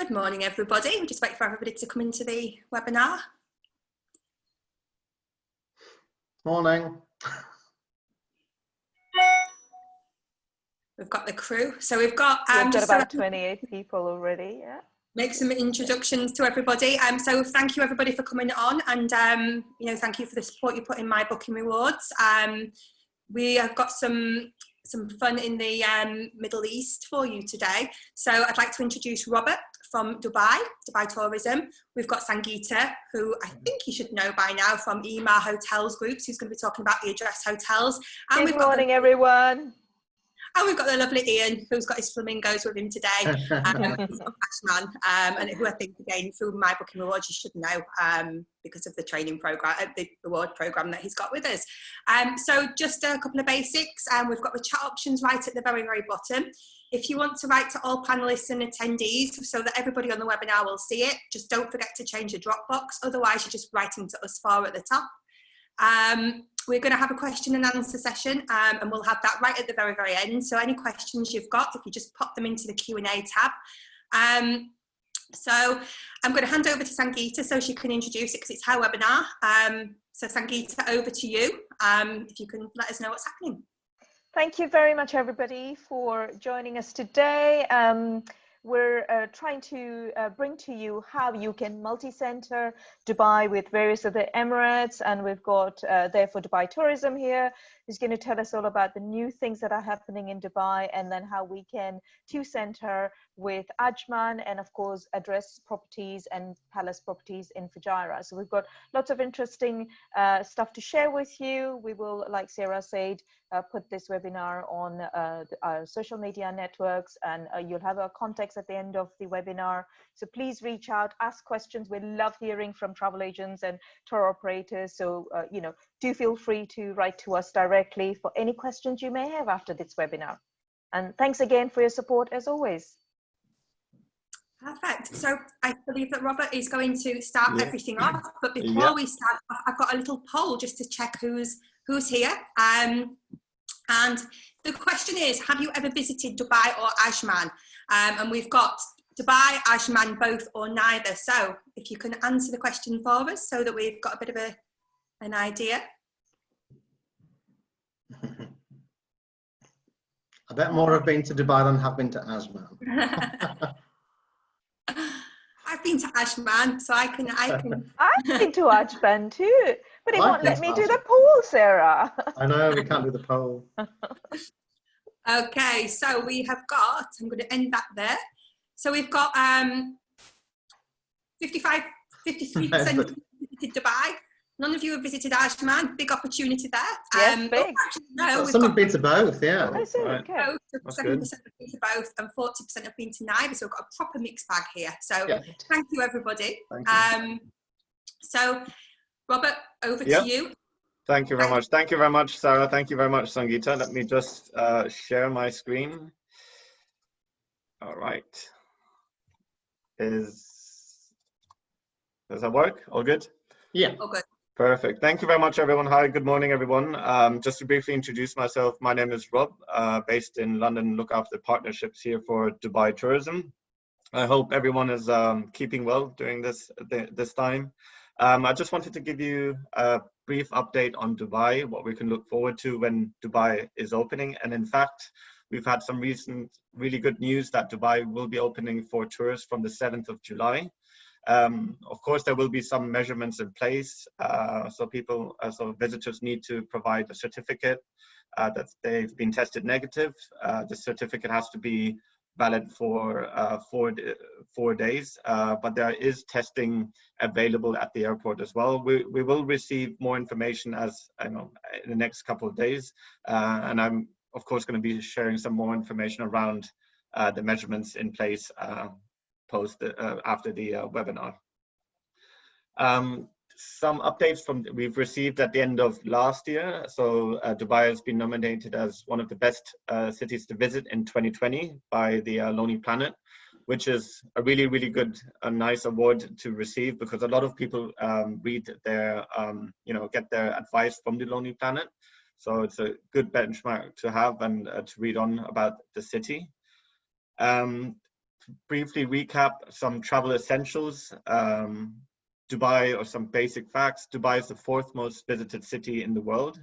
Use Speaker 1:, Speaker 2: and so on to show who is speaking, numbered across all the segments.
Speaker 1: Good morning, everybody. We're just waiting for everybody to come into the webinar.
Speaker 2: Morning.
Speaker 1: We've got the crew. So we've got,
Speaker 3: we've got about 28 people already, yeah.
Speaker 1: Make some introductions to everybody. So thank you everybody for coming on, and thank you for the support you put in my booking rewards. We have got some fun in the Middle East for you today. So I'd like to introduce Robert from Dubai Tourism. We've got Sangeeta, who I think you should know by now from EMA Hotels Groups, who's going to be talking about the Address Hotels. And
Speaker 3: Good morning, everyone.
Speaker 1: And we've got the lovely Ian, who's got his flamingos with him today, Ajman, and who I think, again, through my booking rewards, you should know because of the training program, the reward program that he's got with us. So just a couple of basics. We've got the chat options right at the very, very bottom. If you want to write to all panelists and attendees so that everybody on the webinar will see it, just don't forget to change the Dropbox. Otherwise, you're just writing to us far at the top. We're going to have a question and answer session, and we'll have that right at the very, very end. So any questions you've got, if you just pop them into the Q&A tab. So I'm going to hand over to Sangeeta so she can introduce it because it's her webinar. So Sangeeta, over to you. If you can let us know what's happening.
Speaker 3: Thank you very much, everybody, for joining us today. We're trying to bring to you how you can multi-center Dubai with various other Emirates, and we've got therefore Dubai Tourism here, who's going to tell us all about the new things that are happening in Dubai, and then how we can two-center with Ajman, and of course Address Properties and Palace Properties in Fujairah. So we've got lots of interesting stuff to share with you. We will, like Sarah said, put this webinar on our social media networks, and you'll have our contacts at the end of the webinar. So please reach out, ask questions. We love hearing from travel agents and tour operators. So, do feel free to write to us directly for any questions you may have after this webinar. And thanks again for your support as always.
Speaker 1: Perfect. So I believe that Robert is going to start everything off, but before we start, I've got a little poll just to check who's here. And the question is, have you ever visited Dubai or Ajman? And we've got Dubai, Ajman, both or neither. So if you can answer the question for us so that we've got a bit of an idea.
Speaker 2: I bet more have been to Dubai than have been to Ajman.
Speaker 1: I've been to Ajman, so I can.
Speaker 3: I've been to Ajman too, but it won't let me do the poll, Sarah.
Speaker 2: I know, we can't do the poll.
Speaker 1: Okay, so we have got, I'm going to end that there. So we've got 53% visited Dubai. None of you have visited Ajman. Big opportunity there.
Speaker 3: Yes, big.
Speaker 1: Actually, no,
Speaker 2: some have been to both, yeah.
Speaker 3: I see, okay.
Speaker 1: 7% have been to both and 40% have been to neither. So we've got a proper mixed bag here. So thank you, everybody.
Speaker 2: Thank you.
Speaker 1: So Robert, over to you.
Speaker 4: Thank you very much. Thank you very much, Sarah. Thank you very much, Sangeeta. Let me just share my screen. All right. Does that work? All good?
Speaker 2: Yeah.
Speaker 1: All good.
Speaker 4: Perfect. Thank you very much, everyone. Hi, good morning, everyone. Just to briefly introduce myself, my name is Rob, based in London, look after partnerships here for Dubai Tourism. I hope everyone is keeping well during this time. I just wanted to give you a brief update on Dubai, what we can look forward to when Dubai is opening. And in fact, we've had some recent really good news that Dubai will be opening for tourists from the 7th of July. Of course, there will be some measurements in place. So visitors need to provide a certificate that they've been tested negative. The certificate has to be valid for 4 days, but there is testing available at the airport as well. We will receive more information as I know in the next couple of days, and I'm of course going to be sharing some more information around the measurements in place after the webinar. Some updates we've received at the end of last year. So Dubai has been nominated as one of the best cities to visit in 2020 by the Lonely Planet, which is a really, really good, nice award to receive because a lot of people read their, get their advice from the Lonely Planet. So it's a good benchmark to have and to read on about the city. briefly recap some travel essentials. Dubai, or some basic facts. Dubai is the 4th most visited city in the world.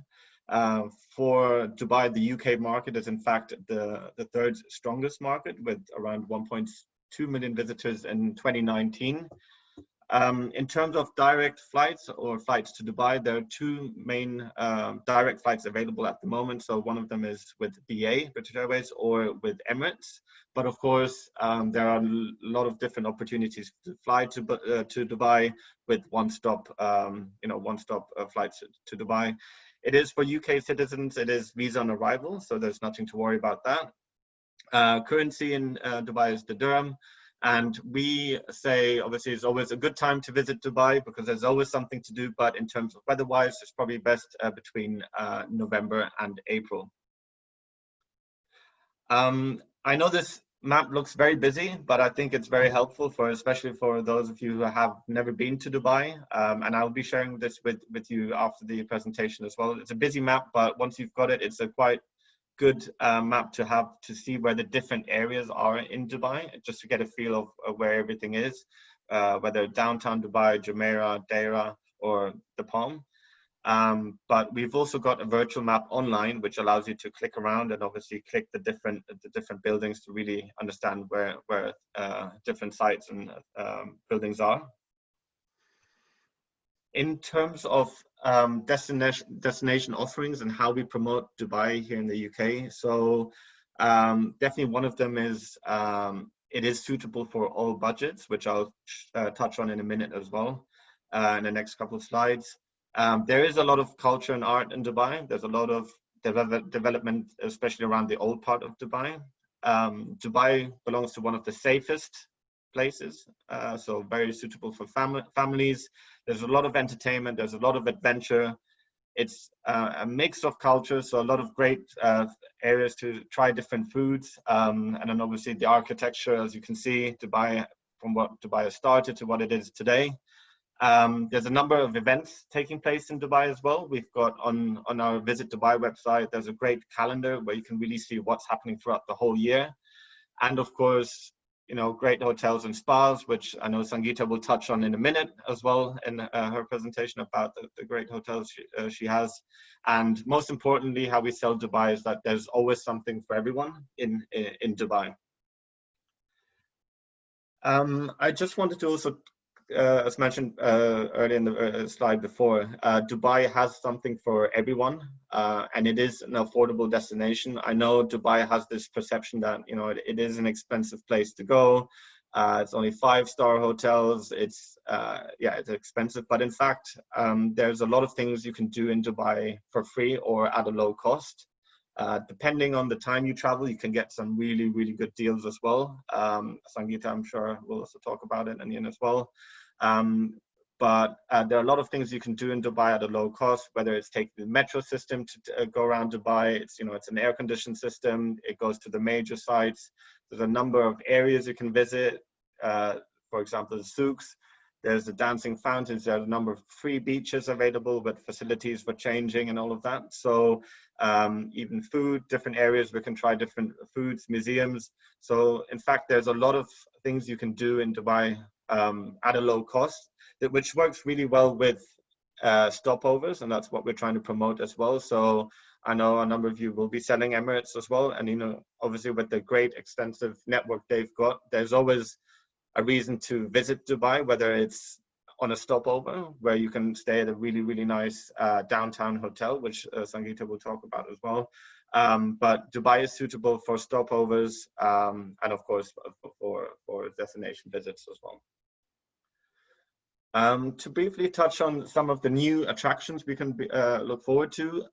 Speaker 4: For Dubai, the UK market is in fact the 3rd strongest market, with around 1.2 million visitors in 2019. In terms of direct flights or flights to Dubai, there are 2 main direct flights available at the moment. So one of them is with BA, British Airways, or with Emirates. But of course, there are a lot of different opportunities to fly to Dubai with one-stop flights to Dubai. It is for UK citizens. It is visa on arrival, so there's nothing to worry about that. Currency in Dubai is the dirham. And we say, obviously, it's always a good time to visit Dubai because there's always something to do. But in terms of weather-wise, it's probably best between November and April. I know this map looks very busy, but I think it's very helpful especially for those of you who have never been to Dubai. And I'll be sharing this with you after the presentation as well. It's a busy map, but once you've got it, it's a quite good map to have to see where the different areas are in Dubai, just to get a feel of where everything is, whether downtown Dubai, Jumeirah, Deira, or the Palm. But we've also got a virtual map online, which allows you to click around and obviously click the different buildings to really understand where different sites and buildings are. In terms of destination offerings and how we promote Dubai here in the UK, so definitely one of them is it is suitable for all budgets, which I'll touch on in a minute as well in the next couple of slides. There is a lot of culture and art in Dubai. There's a lot of development, especially around the old part of Dubai. Dubai belongs to one of the safest places, so very suitable for families. There's a lot of entertainment, there's a lot of adventure. It's a mix of cultures, so a lot of great areas to try different foods, and then obviously the architecture, as you can see, Dubai, from what Dubai has started to what it is today. There's a number of events taking place in Dubai as well. We've got on our Visit Dubai website, there's a great calendar where you can really see what's happening throughout the whole year. And of course, great hotels and spas, which I know Sangeeta will touch on in a minute as well in her presentation about the great hotels she has. And most importantly, how we sell Dubai is that there's always something for everyone in Dubai. I just wanted to also, as mentioned earlier in the slide before, Dubai has something for everyone, and it is an affordable destination. I know Dubai has this perception that it is an expensive place to go. It's only 5-star hotels. It's expensive, but in fact, there's a lot of things you can do in Dubai for free or at a low cost. Depending on the time you travel, you can get some really, really good deals as well. Sangeeta, I'm sure, will also talk about it, and Ian as well. But there are a lot of things you can do in Dubai at a low cost, whether it's taking the metro system to go around Dubai. It's an air-conditioned system. It goes to the major sites. There's a number of areas you can visit. For example, the souks. There's the dancing fountains. There are a number of free beaches available with facilities for changing and all of that. So even food, different areas we can try different foods, museums. So in fact, there's a lot of things you can do in Dubai at a low cost, which works really well with stopovers, and that's what we're trying to promote as well. So I know a number of you will be selling Emirates as well, and obviously with the great extensive network they've got, there's always a reason to visit Dubai, whether it's on a stopover where you can stay at a really, really nice downtown hotel, which Sangeeta will talk about as well. But Dubai is suitable for stopovers and of course for destination visits as well. To briefly touch on some of the new attractions we can look forward to.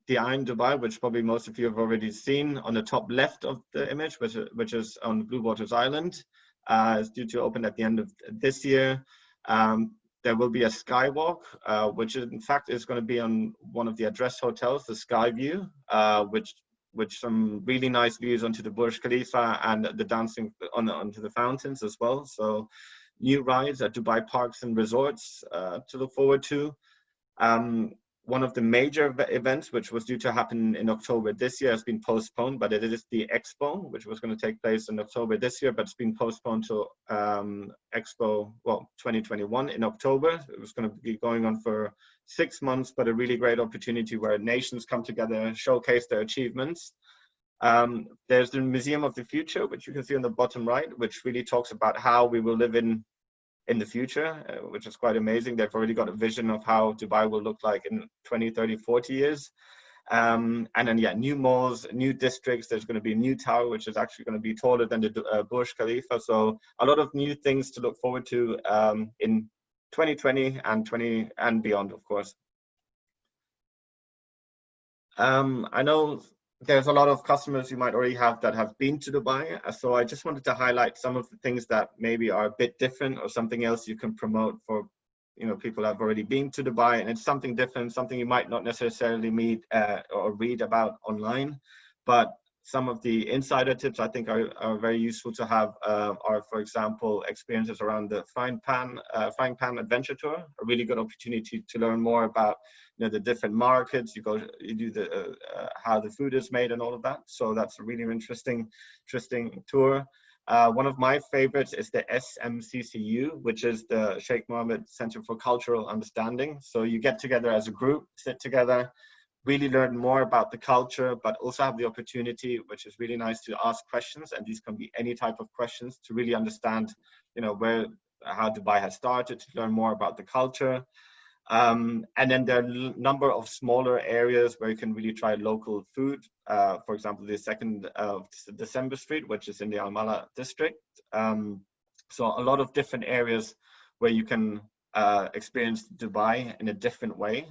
Speaker 4: The Eye in Dubai, which probably most of you have already seen on the top left of the image, which is on Blue Waters Island, is due to open at the end of this year. There will be a skywalk, which in fact is going to be on one of the address hotels, the Sky View, which some really nice views onto the Burj Khalifa and the dancing onto the fountains as well. So new rides at Dubai Parks and Resorts to look forward to. one of the major events, which was due to happen in October this year, has been postponed, but it is the Expo, which was going to take place in October this year, but it's been postponed to Expo, well, 2021 in October. It was going to be going on for 6 months, but a really great opportunity where nations come together, showcase their achievements. There's the Museum of the Future, which you can see on the bottom right, which really talks about how we will live in the future, which is quite amazing. They've already got a vision of how Dubai will look like in 20, 30, 40 years. And then, yeah, new malls, new districts. There's going to be a new tower, which is actually going to be taller than the Burj Khalifa. So a lot of new things to look forward to in 2020 and beyond, of course. I know there's a lot of customers you might already have that have been to Dubai. So I just wanted to highlight some of the things that maybe are a bit different, or something else you can promote for, you know, people that have already been to Dubai, and it's something different, something you might not necessarily meet or read about online. But some of the insider tips I think are very useful to have are, for example, experiences around the frying pan adventure tour, a really good opportunity to learn more about, you know, the different markets. You do the how the food is made and all of that. So that's a really interesting tour. One of my favorites is the SMCCU, which is the Sheikh Mohammed Center for Cultural Understanding. So you get together as a group, sit together, really learn more about the culture, but also have the opportunity, which is really nice, to ask questions. And these can be any type of questions to really understand, you know, how Dubai has started, to learn more about the culture. And then there are a number of smaller areas where you can really try local food. For example, the 2nd of December Street, which is in the Al Mala district. So a lot of different areas where you can experience Dubai in a different way.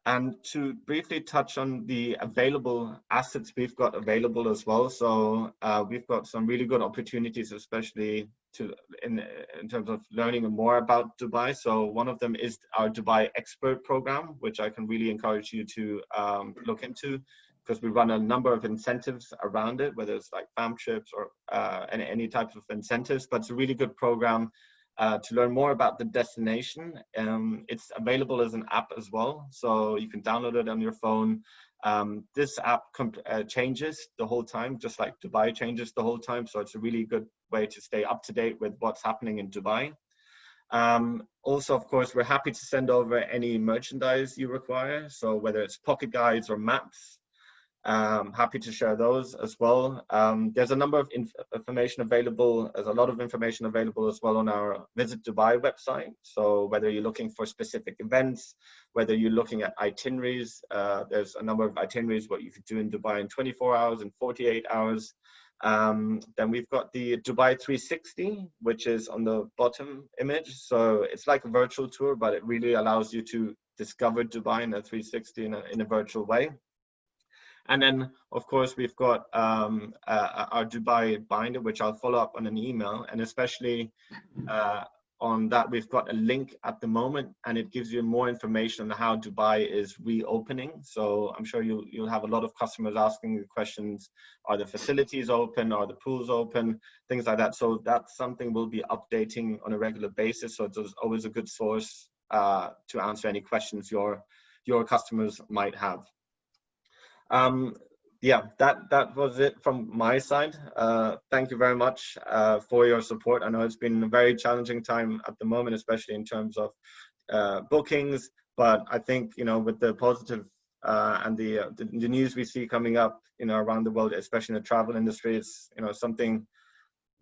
Speaker 4: And to briefly touch on the available assets we've got available as well. So we've got some really good opportunities, especially in terms of learning more about Dubai. So one of them is our Dubai Expert program, which I can really encourage you to look into, because we run a number of incentives around it, whether it's like fam trips or any types of incentives. But it's a really good program to learn more about the destination. It's available as an app as well, so you can download it on your phone. This app changes the whole time, just like Dubai changes the whole time. So it's a really good way to stay up to date with what's happening in Dubai. Also, of course, we're happy to send over any merchandise you require. So whether it's pocket guides or maps, happy to share those as well. There's a number of information available. There's a lot of information available as well on our Visit Dubai website. So whether you're looking for specific events, whether you're looking at itineraries, there's a number of itineraries, what you could do in Dubai in 24 hours and 48 hours. Then we've got the Dubai 360, which is on the bottom image. So it's like a virtual tour, but it really allows you to discover Dubai in a 360 in a virtual way. And then, of course, we've got our Dubai binder, which I'll follow up on an email. And especially on that, we've got a link at the moment, and it gives you more information on how Dubai is reopening. So I'm sure you'll have a lot of customers asking the questions, are the facilities open? Are the pools open? Things like that. So that's something we'll be updating on a regular basis. So it's always a good source to answer any questions your customers might have. Yeah, that was it from my side. Thank you very much for your support. I know it's been a very challenging time at the moment, especially in terms of bookings. But I think, you know, with the positive and the news we see coming up, you know, around the world, especially in the travel industry, it's, you know, something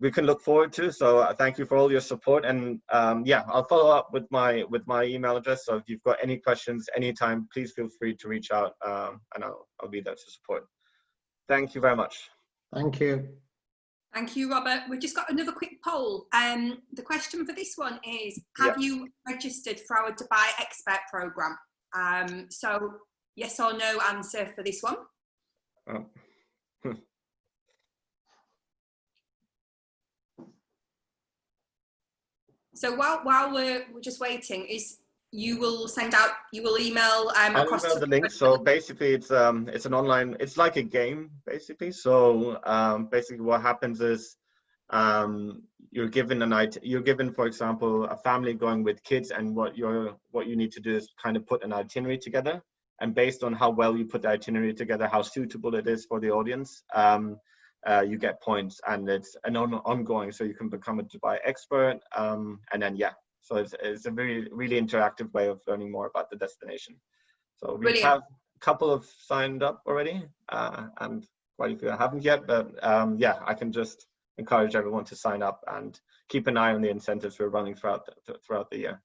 Speaker 4: we can look forward to. So thank you for all your support. And yeah, I'll follow up with my email address. So if you've got any questions anytime, please feel free to reach out, and I'll be there to support. Thank you very much.
Speaker 2: Thank you.
Speaker 1: Thank you, Robert. We've just got another quick poll. The question for this one is, have you registered for our Dubai Expert program? So yes or no answer for this one.
Speaker 4: Oh.
Speaker 1: So while we're just waiting, you will email
Speaker 4: I'll
Speaker 1: across
Speaker 4: email the link. So basically it's an online, it's like a game basically. So basically what happens is you're given, for example, a family going with kids, and what you need to do is kind of put an itinerary together. And based on how well you put the itinerary together, how suitable it is for the audience, you get points, and it's an ongoing, so you can become a Dubai expert. And then, yeah, so it's a really interactive way of learning more about the destination. So we have a couple of signed up already, and quite a few I haven't yet, but yeah, I can just encourage everyone to sign up and keep an eye on the incentives we're running throughout the year.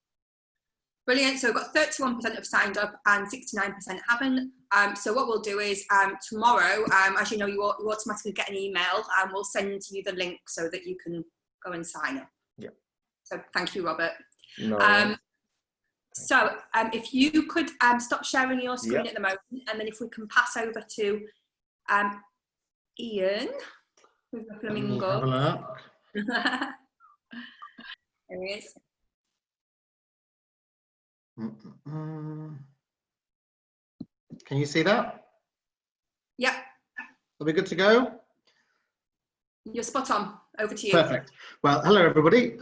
Speaker 1: Brilliant. So we've got 31% have signed up and 69% haven't. So what we'll do is tomorrow, as you know, you automatically get an email, and we'll send you the link so that you can go and sign up.
Speaker 4: Yeah.
Speaker 1: So thank you, Robert.
Speaker 4: No.
Speaker 1: So if you could stop sharing your screen at the moment, and then if we can pass over to Ian with the flamingo.
Speaker 2: Have a look.
Speaker 1: There he is.
Speaker 2: Can you see that?
Speaker 1: Yeah.
Speaker 2: Are we good to go?
Speaker 1: You're spot on. Over to you.
Speaker 2: Perfect. Well, hello everybody.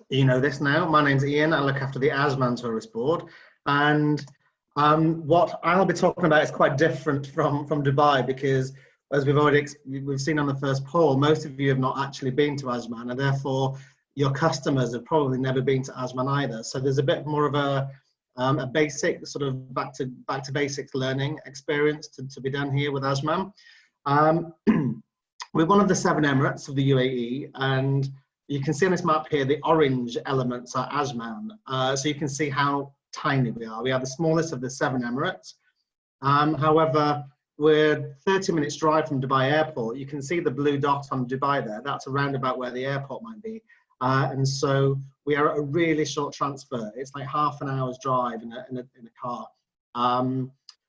Speaker 2: You know this now. My name's Ian. I look after the Ajman tourist board, and what I'll be talking about is quite different from Dubai, because as we've seen on the first poll, most of you have not actually been to Ajman, and therefore your customers have probably never been to Ajman either. So there's a bit more of a basic sort of back to basics learning experience to be done here with Ajman. We're one of the 7 Emirates of the UAE, and you can see on this map here the orange elements are Ajman. So you can see how tiny we are. We are the smallest of the 7 Emirates. However, we're 30 minutes drive from Dubai Airport. You can see the blue dot on Dubai there. That's around about where the airport might be. And so we are at a really short transfer. It's like half an hour's drive in a car.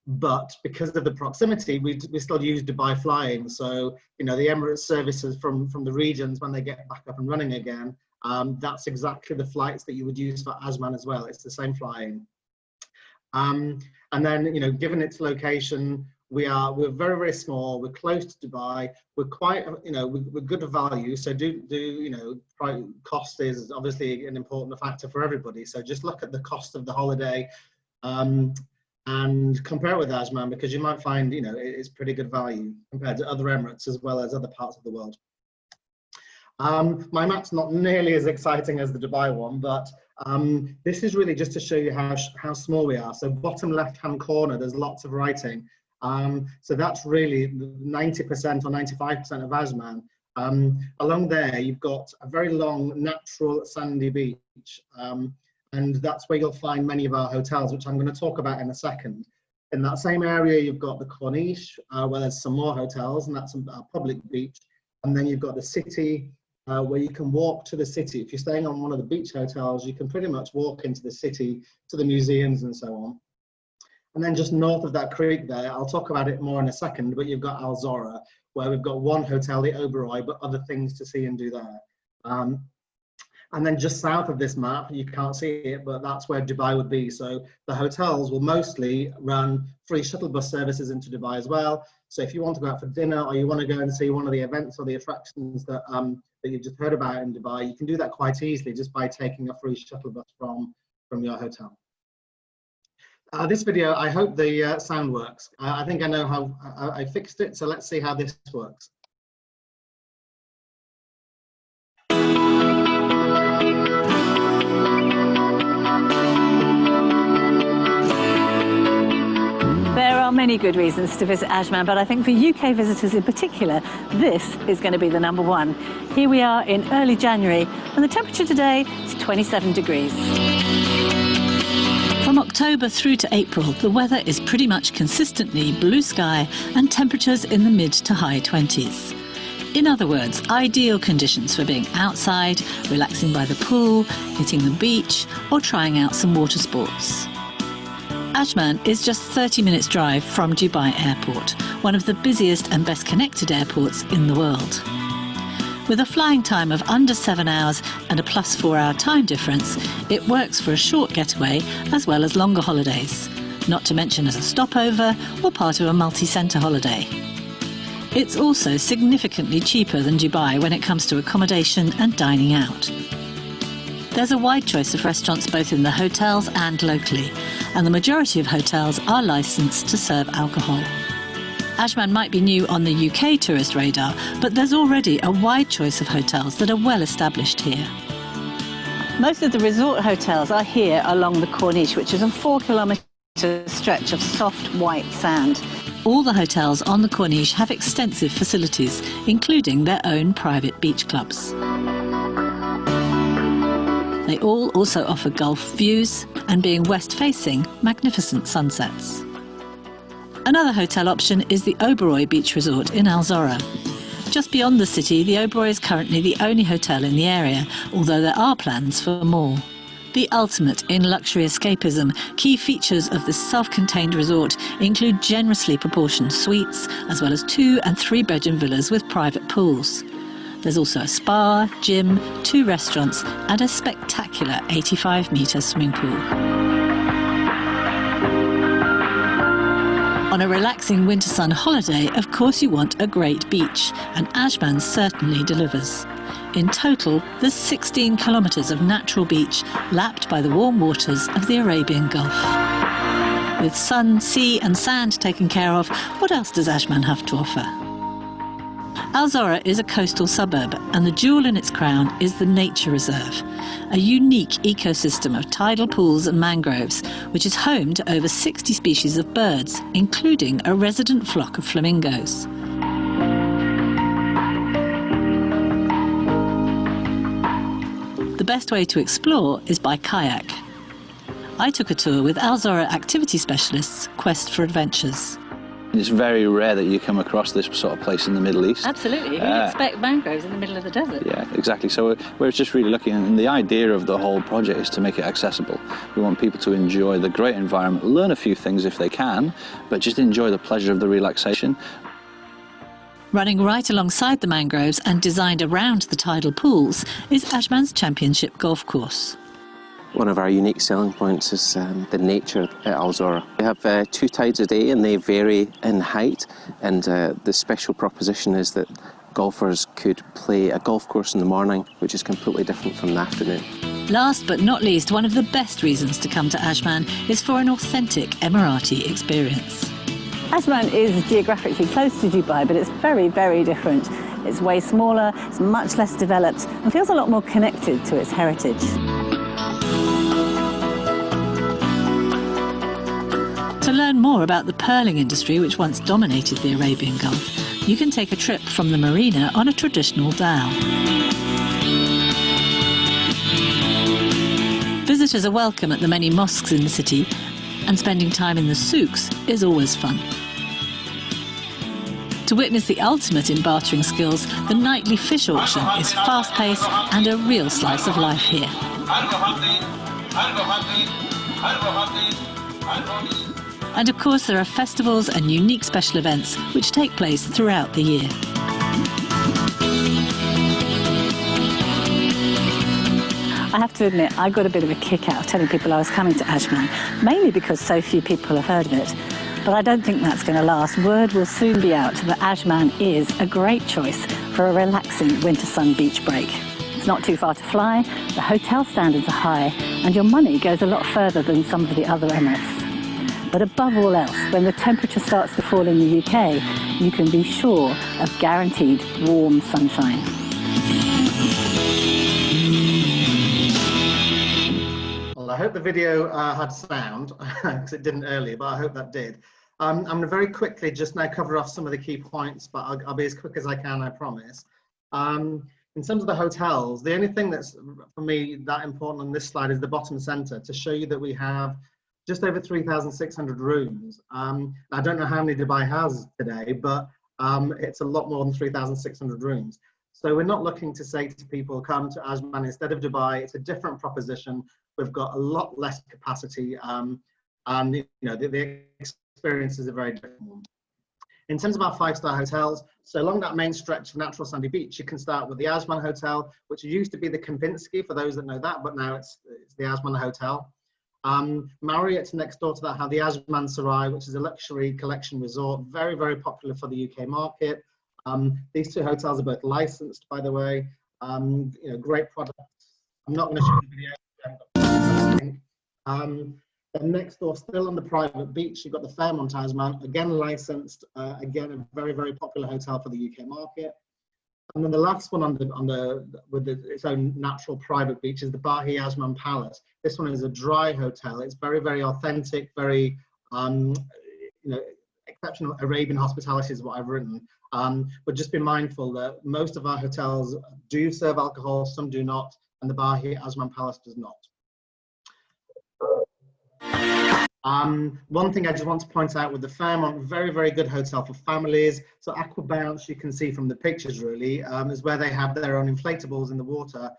Speaker 2: But because of the proximity, we still use Dubai flying. So, you know, the Emirates services from the regions, when they get back up and running again, that's exactly the flights that you would use for Ajman as well. It's the same flying. And then, you know, given its location, we're very, very small. We're close to Dubai. We're quite, you know, we're good value. So you know, cost is obviously an important factor for everybody. So just look at the cost of the holiday and compare it with Ajman, because you might find, you know, it's pretty good value compared to other Emirates as well as other parts of the world. My map's not nearly as exciting as the Dubai one, but this is really just to show you how small we are. So bottom left-hand corner, there's lots of writing. So that's really 90% or 95% of Ajman. Along there, you've got a very long natural sandy beach, and that's where you'll find many of our hotels, which I'm going to talk about in a second. In that same area, you've got the Corniche, where there's some more hotels, and that's a public beach. And then you've got the city, where you can walk to the city. If you're staying on one of the beach hotels, you can pretty much walk into the city, to the museums and so on. And then just north of that creek there, I'll talk about it more in a second, but you've got Al Zorah, where we've got one hotel, the Oberoi, but other things to see and do there. And then just south of this map, you can't see it, but that's where Dubai would be. So the hotels will mostly run free shuttle bus services into Dubai as well. So if you want to go out for dinner, or you want to go and see one of the events or the attractions that you've just heard about in Dubai, you can do that quite easily just by taking a free shuttle bus from your hotel. This video, I hope the sound works. I think I know how I fixed it, so let's see how this works.
Speaker 5: There are many good reasons to visit Ajman, but I think for UK visitors in particular, this is going to be the number one. Here we are in early January, and the temperature today is 27 degrees. From October through to April, the weather is pretty much consistently blue sky and temperatures in the mid to high 20s. In other words, ideal conditions for being outside, relaxing by the pool, hitting the beach, or trying out some water sports. Ajman is just 30 minutes drive from Dubai Airport, one of the busiest and best connected airports in the world. With a flying time of under 7 hours and a plus 4-hour time difference, it works for a short getaway as well as longer holidays, not to mention as a stopover or part of a multi-centre holiday. It's also significantly cheaper than Dubai when it comes to accommodation and dining out. There's a wide choice of restaurants both in the hotels and locally, and the majority of hotels are licensed to serve alcohol. Ajman might be new on the UK tourist radar, but there's already a wide choice of hotels that are well established here.
Speaker 6: Most of the resort hotels are here along the Corniche, which is a 4-kilometre stretch of soft white sand.
Speaker 5: All the hotels on the Corniche have extensive facilities, including their own private beach clubs. They all also offer Gulf views and, being west-facing, magnificent sunsets. Another hotel option is the Oberoi Beach Resort in Al Zorah. Just beyond the city, the Oberoi is currently the only hotel in the area, although there are plans for more. The ultimate in luxury escapism, key features of this self-contained resort include generously proportioned suites, as well as 2- and 3-bedroom villas with private pools. There's also a spa, gym, 2 restaurants, and a spectacular 85-metre swimming pool. On a relaxing winter sun holiday, of course you want a great beach, and Ajman certainly delivers. In total, there's 16 kilometres of natural beach lapped by the warm waters of the Arabian Gulf. With sun, sea and sand taken care of, what else does Ajman have to offer? Al Zorah is a coastal suburb, and the jewel in its crown is the Nature Reserve, a unique ecosystem of tidal pools and mangroves, which is home to over 60 species of birds, including a resident flock of flamingos. The best way to explore is by kayak. I took a tour with Al Zorah activity specialists, Quest for Adventures.
Speaker 7: It's very rare that you come across this sort of place in the Middle East.
Speaker 6: Absolutely, who'd expect mangroves in the middle of the desert?
Speaker 7: Yeah, exactly. So we're just really looking, and the idea of the whole project is to make it accessible. We want people to enjoy the great environment, learn a few things if they can, but just enjoy the pleasure of the relaxation.
Speaker 5: Running right alongside the mangroves and designed around the tidal pools is Ajman's championship golf course.
Speaker 8: One of our unique selling points is the nature at Al Zorah. We have 2 tides a day and they vary in height, and the special proposition is that golfers could play a golf course in the morning, which is completely different from the afternoon.
Speaker 5: Last but not least, one of the best reasons to come to Ajman is for an authentic Emirati experience.
Speaker 6: Ajman is geographically close to Dubai, but it's very, very different. It's way smaller, it's much less developed, and feels a lot more connected to its heritage.
Speaker 5: To learn more about the pearling industry, which once dominated the Arabian Gulf, you can take a trip from the marina on a traditional dhow. Visitors are welcome at the many mosques in the city, and spending time in the souks is always fun. To witness the ultimate in bartering skills, the nightly fish auction is fast-paced and a real slice of life here. And of course there are festivals and unique special events which take place throughout the year.
Speaker 6: I have to admit, I got a bit of a kick out of telling people I was coming to Ajman, mainly because so few people have heard of it. But I don't think that's going to last. Word will soon be out that Ajman is a great choice for a relaxing winter sun beach break. It's not too far to fly, the hotel standards are high, and your money goes a lot further than some of the other Emirates. But above all else, when the temperature starts to fall in the UK, you can be sure of guaranteed warm sunshine.
Speaker 2: Well, I hope the video had sound, because it didn't earlier, but I hope that did. I'm going to very quickly just now cover off some of the key points, but I'll be as quick as I can, I promise. In terms of the hotels, the only thing that's, for me, that important on this slide is the bottom center, to show you that we have just over 3,600 rooms. I don't know how many Dubai has today, but it's a lot more than 3,600 rooms. So we're not looking to say to people, come to Ajman instead of Dubai. It's a different proposition. We've got a lot less capacity, and you know, the experience is a very different one. In terms of our 5-star hotels, so along that main stretch of natural sandy beach, you can start with the Ajman Hotel, which used to be the Kempinski, for those that know that, but now it's the Ajman Hotel. Marriott's next door to that have the Ajman Sarai, which is a luxury collection resort, very, very popular for the UK market. These two hotels are both licensed, by the way. You know, great products. I'm not going to show the video. I think. And next door, still on the private beach, you've got the Fairmont Ajman, again licensed, again a very, very popular hotel for the UK market. And then the last one with its own natural private beach is the Bahi Ajman Palace. This one is a dry hotel. It's very, very authentic, very you know, exceptional Arabian hospitality is what I've written. But just be mindful that most of our hotels do serve alcohol, some do not, and the Bahi Ajman Palace does not. One thing I just want to point out with the Fairmont, very, very good hotel for families. So Aqua Bounce, you can see from the pictures really, is where they have their own inflatables in the water,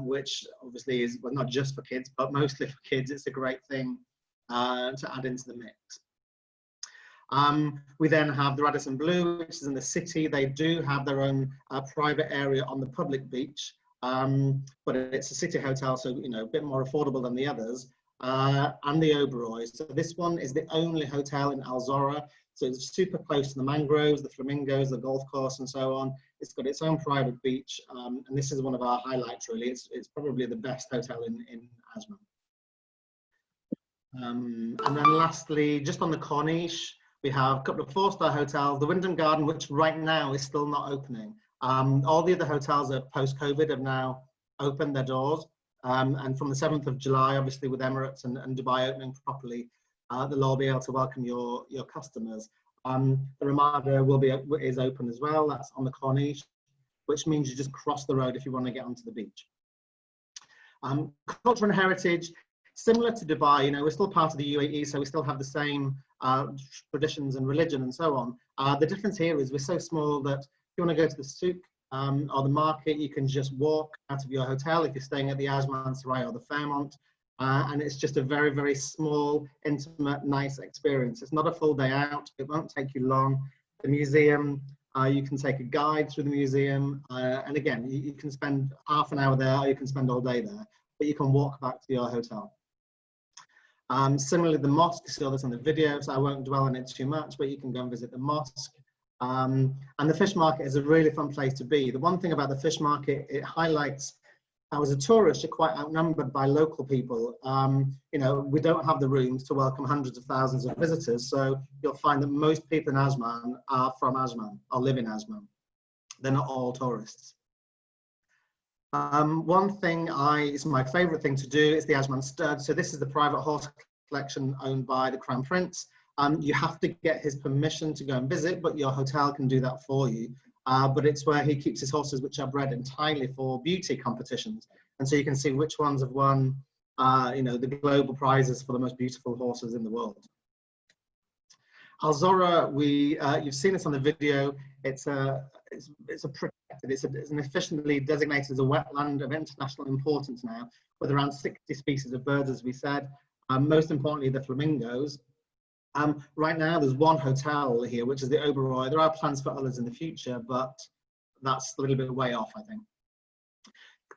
Speaker 2: which obviously is, well, not just for kids, but mostly for kids. It's a great thing to add into the mix. We then have the Radisson Blu, which is in the city. They do have their own private area on the public beach, but it's a city hotel, so you know, a bit more affordable than the others. And the Oberoi. So this one is the only hotel in Al Zorah. So it's super close to the mangroves, the flamingos, the golf course, and so on. It's got its own private beach, and this is one of our highlights. Really, it's probably the best hotel in Ajman. And then lastly, just on the Corniche, we have a couple of 4-star hotels. The Wyndham Garden, which right now is still not opening. All the other hotels that post-COVID have now opened their doors. And from the 7th of July, obviously with Emirates and Dubai opening properly, they'll all be able to welcome your customers. The Ramada is open as well. That's on the Corniche, which means you just cross the road if you want to get onto the beach. Culture and heritage, similar to Dubai, you know, we're still part of the UAE, so we still have the same traditions and religion and so on. The difference here is we're so small that if you want to go to the souk, or the market, you can just walk out of your hotel if you're staying at the Ajman Sarai or the Fairmont, and it's just a very, very small, intimate, nice experience. It's not a full day out. It won't take you long. The museum, you can take a guide through the museum, and again, you can spend half an hour there, or you can spend all day there, but you can walk back to your hotel. Similarly, the mosque, you saw this on the video, so I won't dwell on it too much, but you can go and visit the mosque. And the fish market is a really fun place to be. The one thing about the fish market, it highlights how as a tourist, you're quite outnumbered by local people. You know, we don't have the rooms to welcome hundreds of thousands of visitors. So you'll find that most people in Ajman are from Ajman or live in Ajman. They're not all tourists. One thing is my favorite thing to do is the Ajman Stud. So this is the private horse collection owned by the Crown Prince. You have to get his permission to go and visit, but your hotel can do that for you. But it's where he keeps his horses, which are bred entirely for beauty competitions. And so you can see which ones have won, you know, the global prizes for the most beautiful horses in the world. Al Zorah, you've seen this on the video. It's an officially designated as a wetland of international importance now, with around 60 species of birds, as we said. Most importantly, the flamingos. Right now, there's one hotel here, which is the Oberoi. There are plans for others in the future, but that's a little bit way off, I think.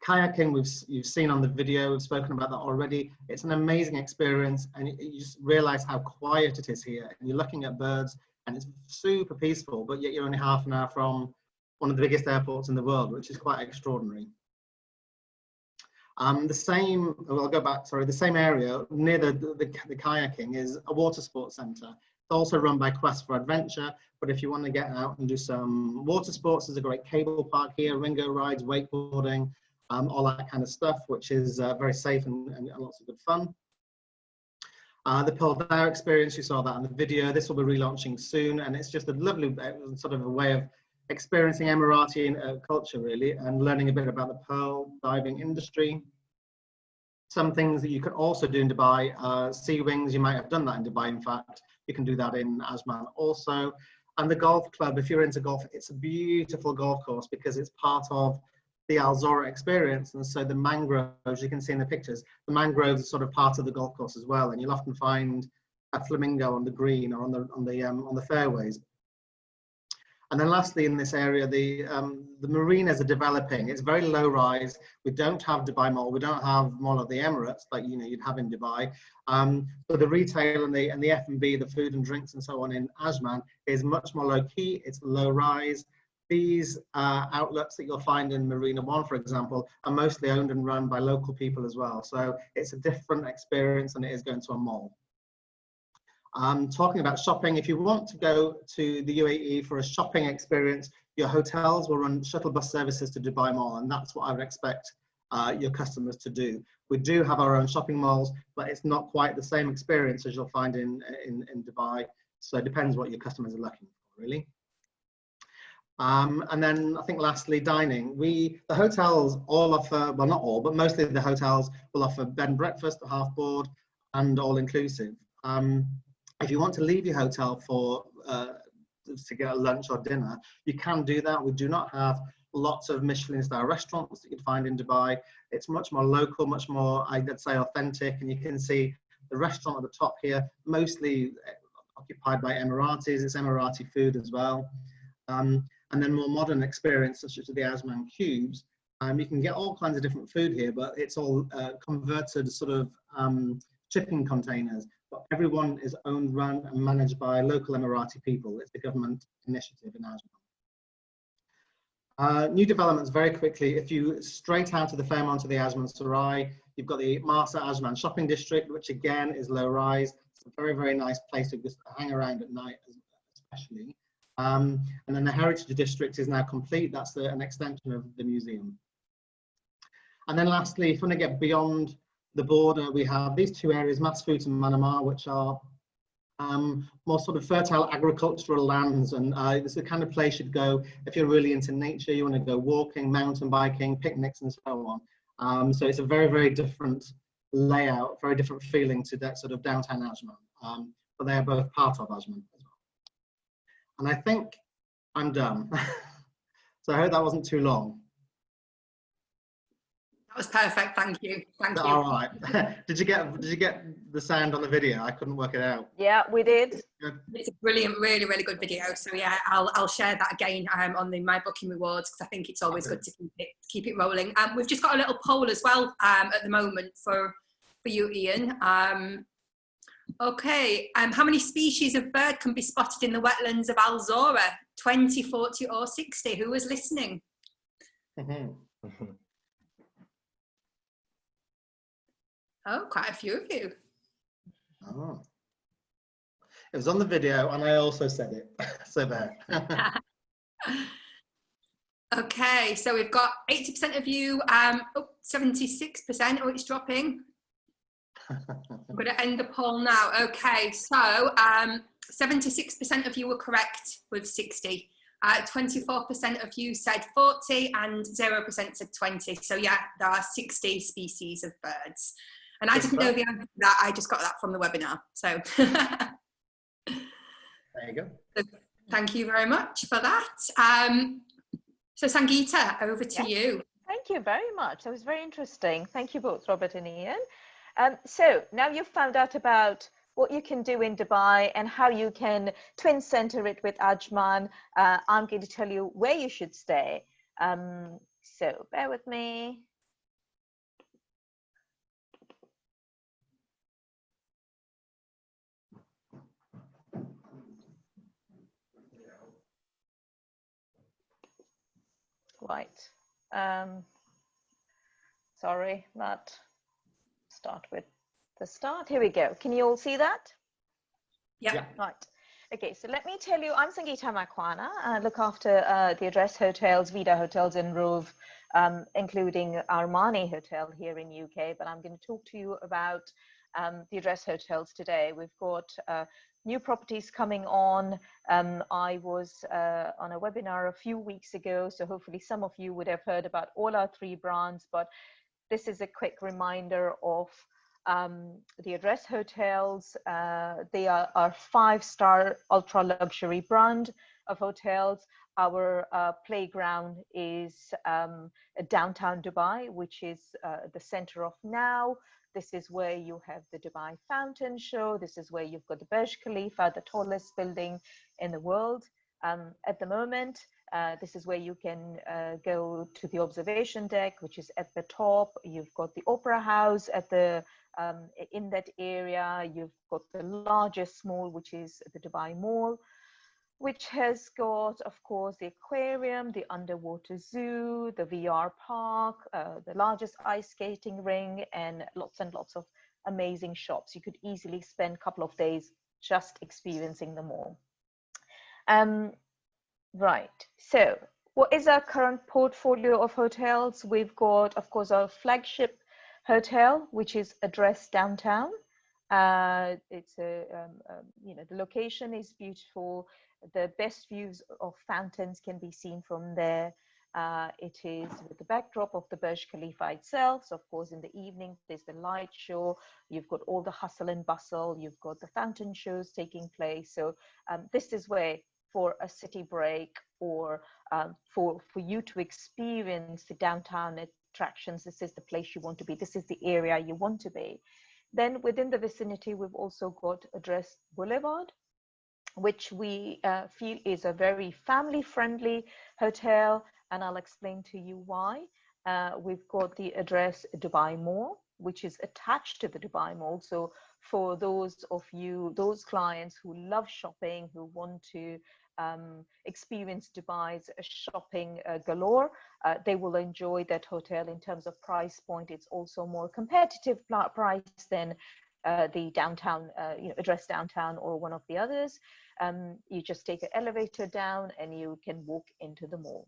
Speaker 2: Kayaking, you've seen on the video, we've spoken about that already. It's an amazing experience, and you just realize how quiet it is here. And you're looking at birds, and it's super peaceful, but yet you're only half an hour from one of the biggest airports in the world, which is quite extraordinary. The same area near the kayaking is a water sports centre. It's also run by Quest for Adventure, but if you want to get out and do some water sports, there's a great cable park here, Ringo rides, wakeboarding, all that kind of stuff, which is very safe and lots of good fun. The Pearl Dow experience, you saw that in the video. This will be relaunching soon, and it's just a lovely sort of a way of experiencing Emirati culture, really, and learning a bit about the pearl diving industry. Some things that you can also do in Dubai, sea wings, you might have done that in Dubai, in fact. You can do that in Ajman also. And the golf club, if you're into golf, it's a beautiful golf course because it's part of the Al Zorah experience. And so the mangroves, you can see in the pictures, the mangroves are sort of part of the golf course as well. And you'll often find a flamingo on the green or on the fairways. And then lastly, in this area, the marinas are developing. It's very low rise. We don't have Dubai Mall. We don't have Mall of the Emirates like you'd have in Dubai. But the retail and the F&B, the food and drinks and so on in Ajman is much more low key. It's low rise. These outlets that you'll find in Marina One, for example, are mostly owned and run by local people as well. So it's a different experience than it is going to a mall. Talking about shopping, if you want to go to the UAE for a shopping experience, your hotels will run shuttle bus services to Dubai Mall, and that's what I would expect your customers to do. We do have our own shopping malls, but it's not quite the same experience as you'll find in Dubai. So it depends what your customers are looking for, really. And then I think lastly, dining. The hotels all offer, well, not all, but mostly the hotels will offer bed and breakfast, half board, and all inclusive. If you want to leave your hotel for to get a lunch or dinner, you can do that. We do not have lots of Michelin-star restaurants that you'd find in Dubai. It's much more local, much more, I'd say, authentic. And you can see the restaurant at the top here, mostly occupied by Emiratis. It's Emirati food as well. And then more modern experience, such as the Ajman cubes. You can get all kinds of different food here, but it's all converted sort of shipping containers. But everyone is owned, run, and managed by local Emirati people. It's a government initiative in Ajman. New developments very quickly. If you straight out of the Fairmont to the Ajman Sarai, you've got the Marsa Ajman shopping district, which again is low rise. It's a very, very nice place to just hang around at night, especially. And then the Heritage District is now complete. That's an extension of the museum. And then lastly, if you want to get beyond the border, we have these two areas, Masfout and Manamar, which are more sort of fertile agricultural lands. And it's the kind of place you'd go if you're really into nature, you want to go walking, mountain biking, picnics, and so on. So it's a very, very different layout, very different feeling to that sort of downtown Ajman. But they are both part of Ajman. And I think I'm done. So I hope that wasn't too long.
Speaker 1: That was perfect. Thank you. Thank you.
Speaker 2: All right. Did you get the sound on the video? I couldn't work it out.
Speaker 3: Yeah, we did.
Speaker 2: Good.
Speaker 1: It's a brilliant, really, really good video. So yeah, I'll share that again on the My Booking Rewards, because I think it's always good to keep it rolling. We've just got a little poll as well at the moment for you, Ian. Okay, how many species of bird can be spotted in the wetlands of Al Zorah? 20, 40 or 60? Who was listening? Oh, quite a few of you.
Speaker 2: Oh. It was on the video and I also said it. So there.
Speaker 1: Okay, so we've got 80% of you, 76%, oh, it's dropping. I'm going to end the poll now. Okay, so 76% of you were correct with 60. 24% of you said 40 and 0% said 20. So yeah, there are 60 species of birds. And I didn't know the answer to that. I just got that from the webinar. So
Speaker 2: there you go.
Speaker 1: So thank you very much for that. So Sangeeta, over to you.
Speaker 3: Thank you very much. That was very interesting. Thank you both, Robert and Ian. So now you've found out about what you can do in Dubai and how you can twin center it with Ajman. I'm going to tell you where you should stay. So bear with me. Right. Sorry, that. Start with the start. Here we go. Can you all see that?
Speaker 1: Yeah.
Speaker 3: Right. Okay, so let me tell you, I'm Sangeeta Makwana. I look after the Address Hotels, Vida Hotels in Rove, including Armani Hotel here in UK. But I'm going to talk to you about the Address Hotels today. We've got new properties coming on. I was on a webinar a few weeks ago, so hopefully some of you would have heard about all our 3 brands, but this is a quick reminder of the Address Hotels. They are our 5-star ultra luxury brand of hotels. Our playground is downtown Dubai, which is the center of now. This is where you have the Dubai Fountain Show. This is where you've got the Burj Khalifa, the tallest building in the world. At the moment, this is where you can go to the observation deck, which is at the top. You've got the Opera House at the in that area. You've got the largest mall, which is the Dubai Mall. which has got, of course, the aquarium, the underwater zoo, the VR park, the largest ice skating ring, and lots of amazing shops. You could easily spend a couple of days just experiencing them all. Right, so what is our current portfolio of hotels? We've got, of course, our flagship hotel, which is Address Downtown. It's the location is beautiful. The best views of fountains can be seen from there. It is with the backdrop of the Burj Khalifa itself. So of course, in the evening, there's the light show. You've got all the hustle and bustle. You've got the fountain shows taking place. So this is where, for a city break, or for you to experience the downtown attractions, this is the place you want to be. This is the area you want to be. Then within the vicinity, we've also got Address Boulevard, which we feel is a very family-friendly hotel, and I'll explain to you why. We've got the Address Dubai Mall, which is attached to the Dubai Mall. So for those of you, those clients who love shopping, who want to experience Dubai's shopping galore, they will enjoy that hotel. In terms of price point, it's also more competitive price than the downtown, Address Downtown or one of the others. You just take an elevator down and you can walk into the mall.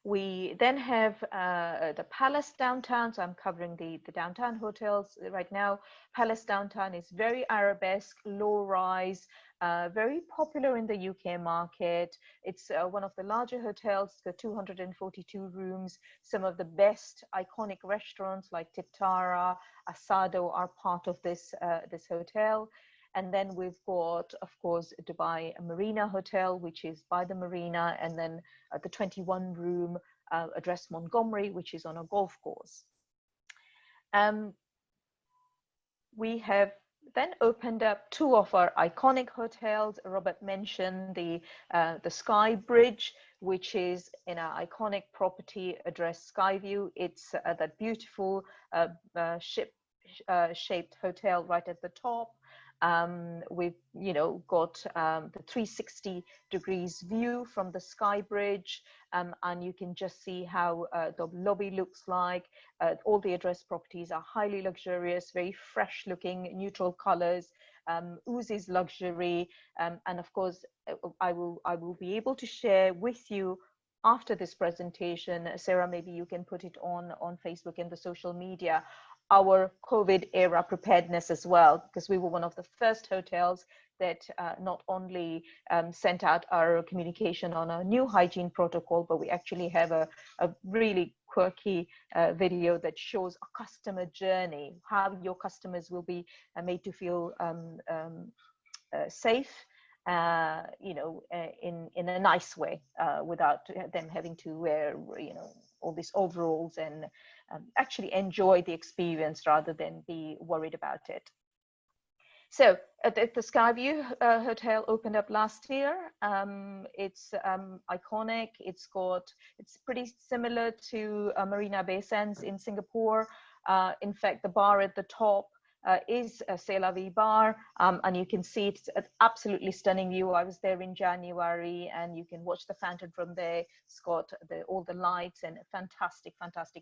Speaker 3: We then have the Palace Downtown. So I'm covering the downtown hotels right now. Palace Downtown is very arabesque, low rise, very popular in the UK market. It's one of the larger hotels. It's got 242 rooms. Some of the best iconic restaurants like Tiptara, Asado are part of this hotel. And then we've got, of course, Dubai Marina Hotel, which is by the marina, and then the 21-room Address Montgomery, which is on a golf course. We have then opened up two of our iconic hotels. Robert mentioned the Sky Bridge, which is in our iconic property Address Skyview. It's that beautiful ship-shaped hotel right at the top. We've got the 360 degrees view from the Sky Bridge, and you can just see how the lobby looks like. All the Address properties are highly luxurious, very fresh looking, neutral colors, oozes luxury. And of course, I will be able to share with you after this presentation. Sarah, maybe you can put it on Facebook and the social media, our COVID era preparedness as well, because we were one of the first hotels that not only sent out our communication on a new hygiene protocol, but we actually have a really quirky video that shows a customer journey, how your customers will be made to feel safe, in a nice way, without them having to wear, all these overalls, and actually enjoy the experience rather than be worried about it. So the Skyview Hotel opened up last year. It's iconic. It's pretty similar to Marina Bay Sands in Singapore. In fact, the bar at the top is a C'est La Vie bar, and you can see it's an absolutely stunning view. I was there in January, and you can watch the fountain from there. It's got all the lights, and a fantastic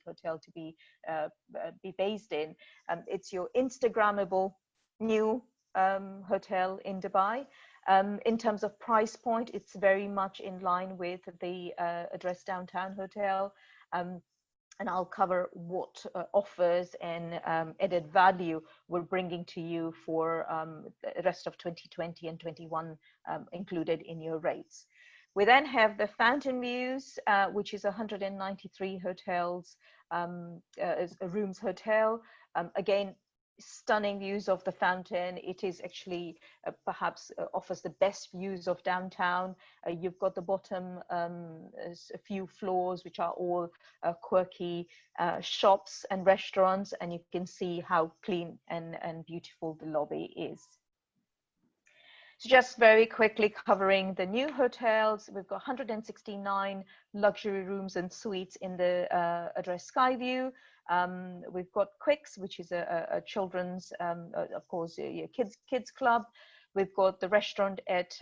Speaker 3: hotel to be based in. It's your Instagrammable new hotel in Dubai. In terms of price point, it's very much in line with the Address Downtown Hotel. And I'll cover what offers and added value we're bringing to you for the rest of 2020 and 21 included in your rates. We then have the Fountain Views, which is 193 hotels, rooms hotel. Again, stunning views of the fountain. It is actually perhaps offers the best views of downtown. You've got the bottom a few floors which are all quirky shops and restaurants, and you can see how clean and beautiful the lobby is. So just very quickly covering the new hotels, we've got 169 luxury rooms and suites in the Address Skyview. We've got Quicks, which is a children's, of course, kids club. We've got the restaurant at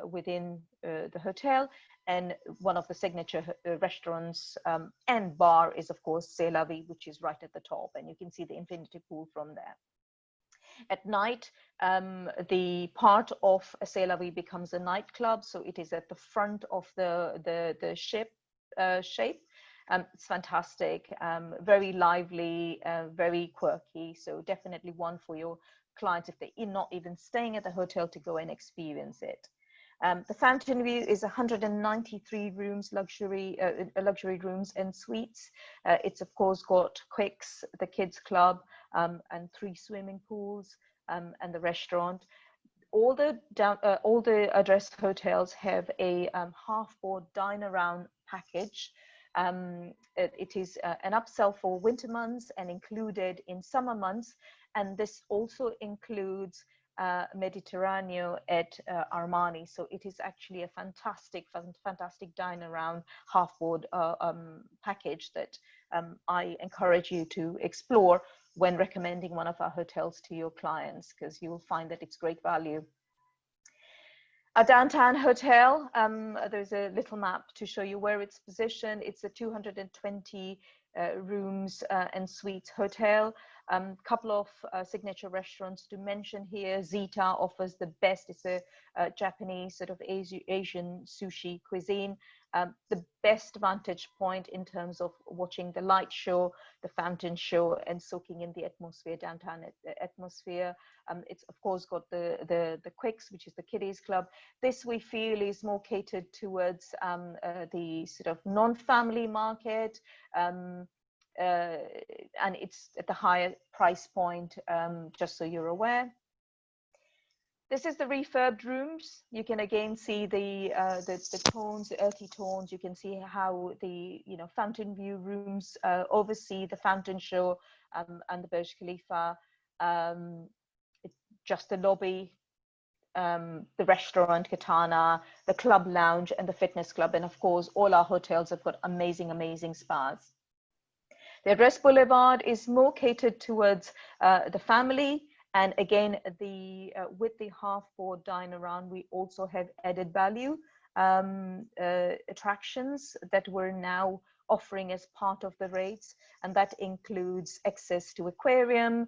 Speaker 3: within the hotel, and one of the signature restaurants and bar is, of course, C'est La Vie, which is right at the top, and you can see the infinity pool from there. At night, the part of C'est La Vie becomes a nightclub, so it is at the front of the ship shape. It's fantastic, very lively, very quirky, so definitely one for your clients if they're not even staying at the hotel to go and experience it. The Fountain View is 193 rooms, luxury rooms and suites. It's of course got Quicks, the kids club, and 3 swimming pools, and the restaurant. All the address hotels have a half-board dine-around package. It is an upsell for winter months and included in summer months, and this also includes Mediterranean at Armani. So it is actually a fantastic dine-around half-board package that I encourage you to explore when recommending one of our hotels to your clients, because you will find that it's great value. A downtown hotel, there's a little map to show you where it's positioned. It's a 220 rooms and suites hotel. Couple of signature restaurants to mention here. Zita offers the best. It's a Japanese sort of Asian sushi cuisine. The best vantage point in terms of watching the light show, the fountain show, and soaking in the atmosphere, downtown atmosphere. It's of course got the Quicks, which is the kiddies club. This we feel is more catered towards the sort of non-family market, and it's at the higher price point, just so you're aware. This is the refurbed rooms. You can again see the tones, the earthy tones. You can see how the fountain view rooms oversee the fountain show and the Burj Khalifa. Just the lobby, the restaurant, Katana, the club lounge, and the fitness club. And of course, all our hotels have got amazing spas. The Address Boulevard is more catered towards the family. And again, with the half-board dine around, we also have added value attractions that we're now offering as part of the rates. And that includes access to aquarium,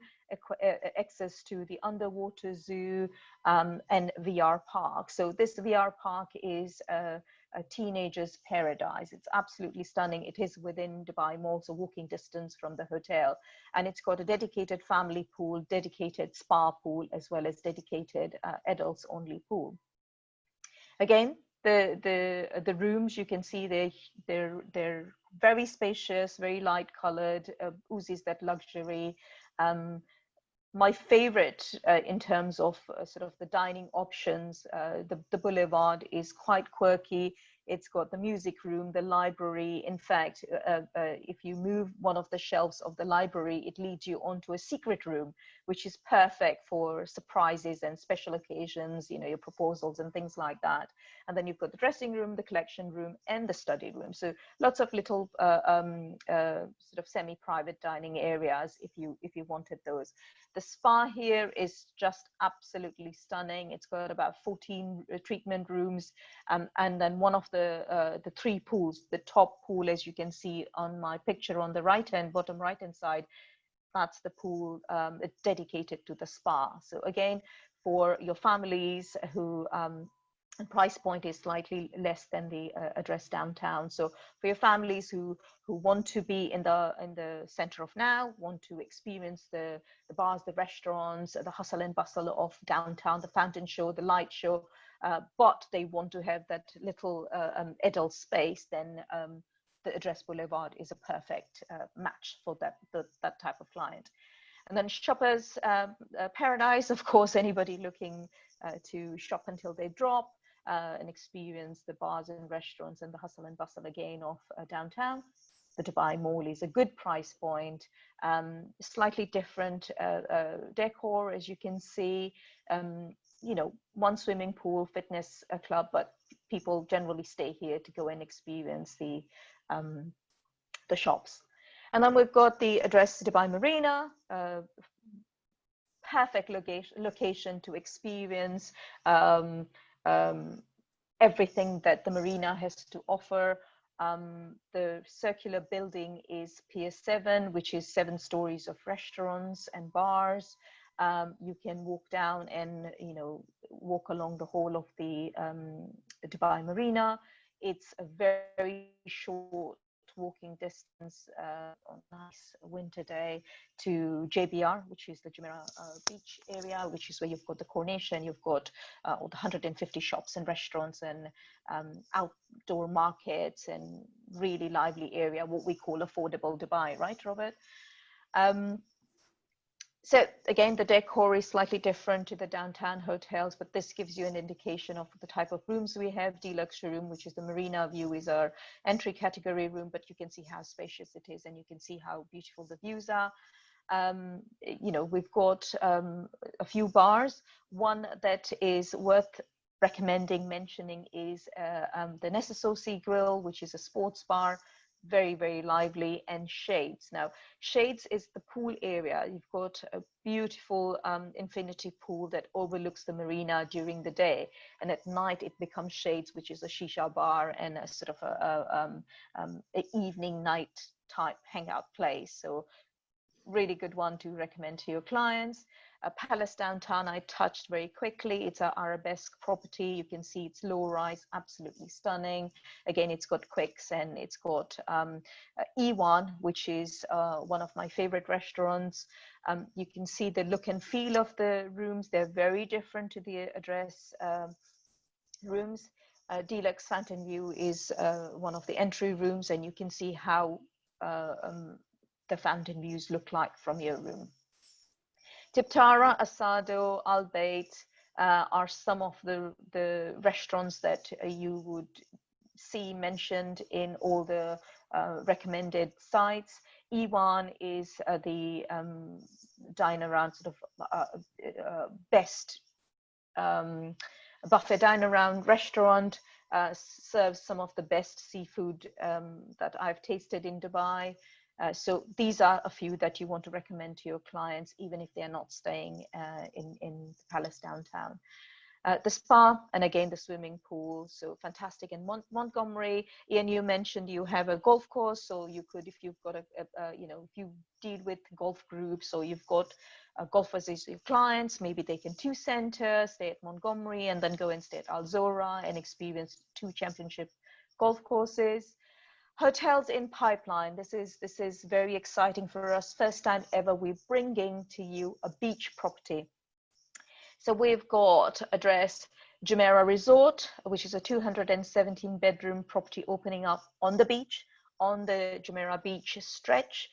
Speaker 3: access to the underwater zoo, and VR park. So this VR park is a teenager's paradise. It's absolutely stunning. It is within Dubai Mall, so walking distance from the hotel. And it's got a dedicated family pool, dedicated spa pool, as well as dedicated adults only pool. Again, the rooms, you can see they're very spacious, very light colored, oozes that luxury. My favorite in terms of sort of the dining options, the Boulevard is quite quirky. It's got the music room, the library. In fact, if you move one of the shelves of the library, it leads you onto a secret room, which is perfect for surprises and special occasions, your proposals and things like that. And then you've got the dressing room, the collection room, and the study room. So lots of little sort of semi-private dining areas if you wanted those. The spa here is just absolutely stunning. It's got about 14 treatment rooms, and then one of the 3 pools, the top pool, as you can see on my picture on the bottom right hand side, that's the pool dedicated to the spa. So again, for your families who the price point is slightly less than the address downtown. So for your families who want to be in the center of now, want to experience the bars, the restaurants, the hustle and bustle of downtown, the fountain show, the light show, but they want to have that little adult space, then the Address Boulevard is a perfect match for that type of client. And then shoppers paradise, of course, anybody looking to shop until they drop and experience the bars and restaurants and the hustle and bustle again of downtown. The Dubai Mall is a good price point, slightly different decor, as you can see. One swimming pool, fitness club, but people generally stay here to go and experience the shops. And then we've got the Address Dubai Marina, perfect location to experience everything that the marina has to offer. The circular building is Pier 7, which is 7 stories of restaurants and bars. You can walk down and, you know, walk along the whole of the Dubai Marina. It's a very short walking distance on a nice winter day to JBR, which is the Jumeirah beach area, which is where you've got the coronation, you've got all the 150 shops and restaurants and outdoor markets and really lively area, what we call affordable Dubai, right, Robert? So again, the decor is slightly different to the downtown hotels, but this gives you an indication of the type of rooms we have. Deluxe room, which is the marina view, is our entry category room, but you can see how spacious it is and you can see how beautiful the views are. You know, we've got a few bars. One that is worth recommending mentioning is the Nessasosi Grill, which is a sports bar. Very, very lively, and Shades. Now, Shades is the pool area. You've got a beautiful infinity pool that overlooks the marina during the day, and at night it becomes Shades, which is a shisha bar and a sort of a evening night type hangout place. So really good one to recommend to your clients. Palace Downtown, I touched very quickly. It's an arabesque property. You can see it's low rise, absolutely stunning. Again, it's got quicks and it's got Ewan, which is one of my favorite restaurants. You can see the look and feel of the rooms. They're very different to the address rooms. Deluxe Fountain View is one of the entry rooms, and you can see how the fountain views look like from your room. Tiptara, Asado, Al Bayt are some of the restaurants that you would see mentioned in all the recommended sites. Ewan is the dine around sort of best buffet dine around restaurant, serves some of the best seafood that I've tasted in Dubai. So these are a few that you want to recommend to your clients, even if they're not staying in the Palace Downtown. The spa, and again, the swimming pool, so fantastic. In Montgomery, Ian, you mentioned you have a golf course, so you could, if you've got you know, if you deal with golf groups or you've got golfers as your clients, maybe they can 2 center, stay at Montgomery, and then go and stay at Al Zorah and experience 2 championship golf courses. Hotels in pipeline. This is very exciting for us. First time ever we're bringing to you a beach property. So we've got address Jumeirah Resort, which is a 217 bedroom property opening up on the beach, on the Jumeirah Beach stretch,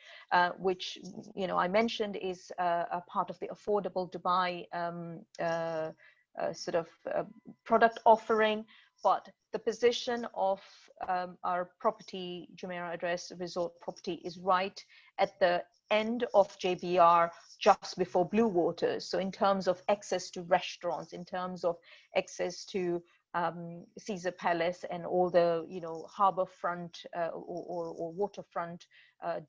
Speaker 3: which, you know, I mentioned is a part of the affordable Dubai sort of product offering. But the position of our property, Jumeirah Address Resort property, is right at the end of JBR, just before Blue Waters. So in terms of access to restaurants, in terms of access to Caesar Palace and all the, you know, harbour front or waterfront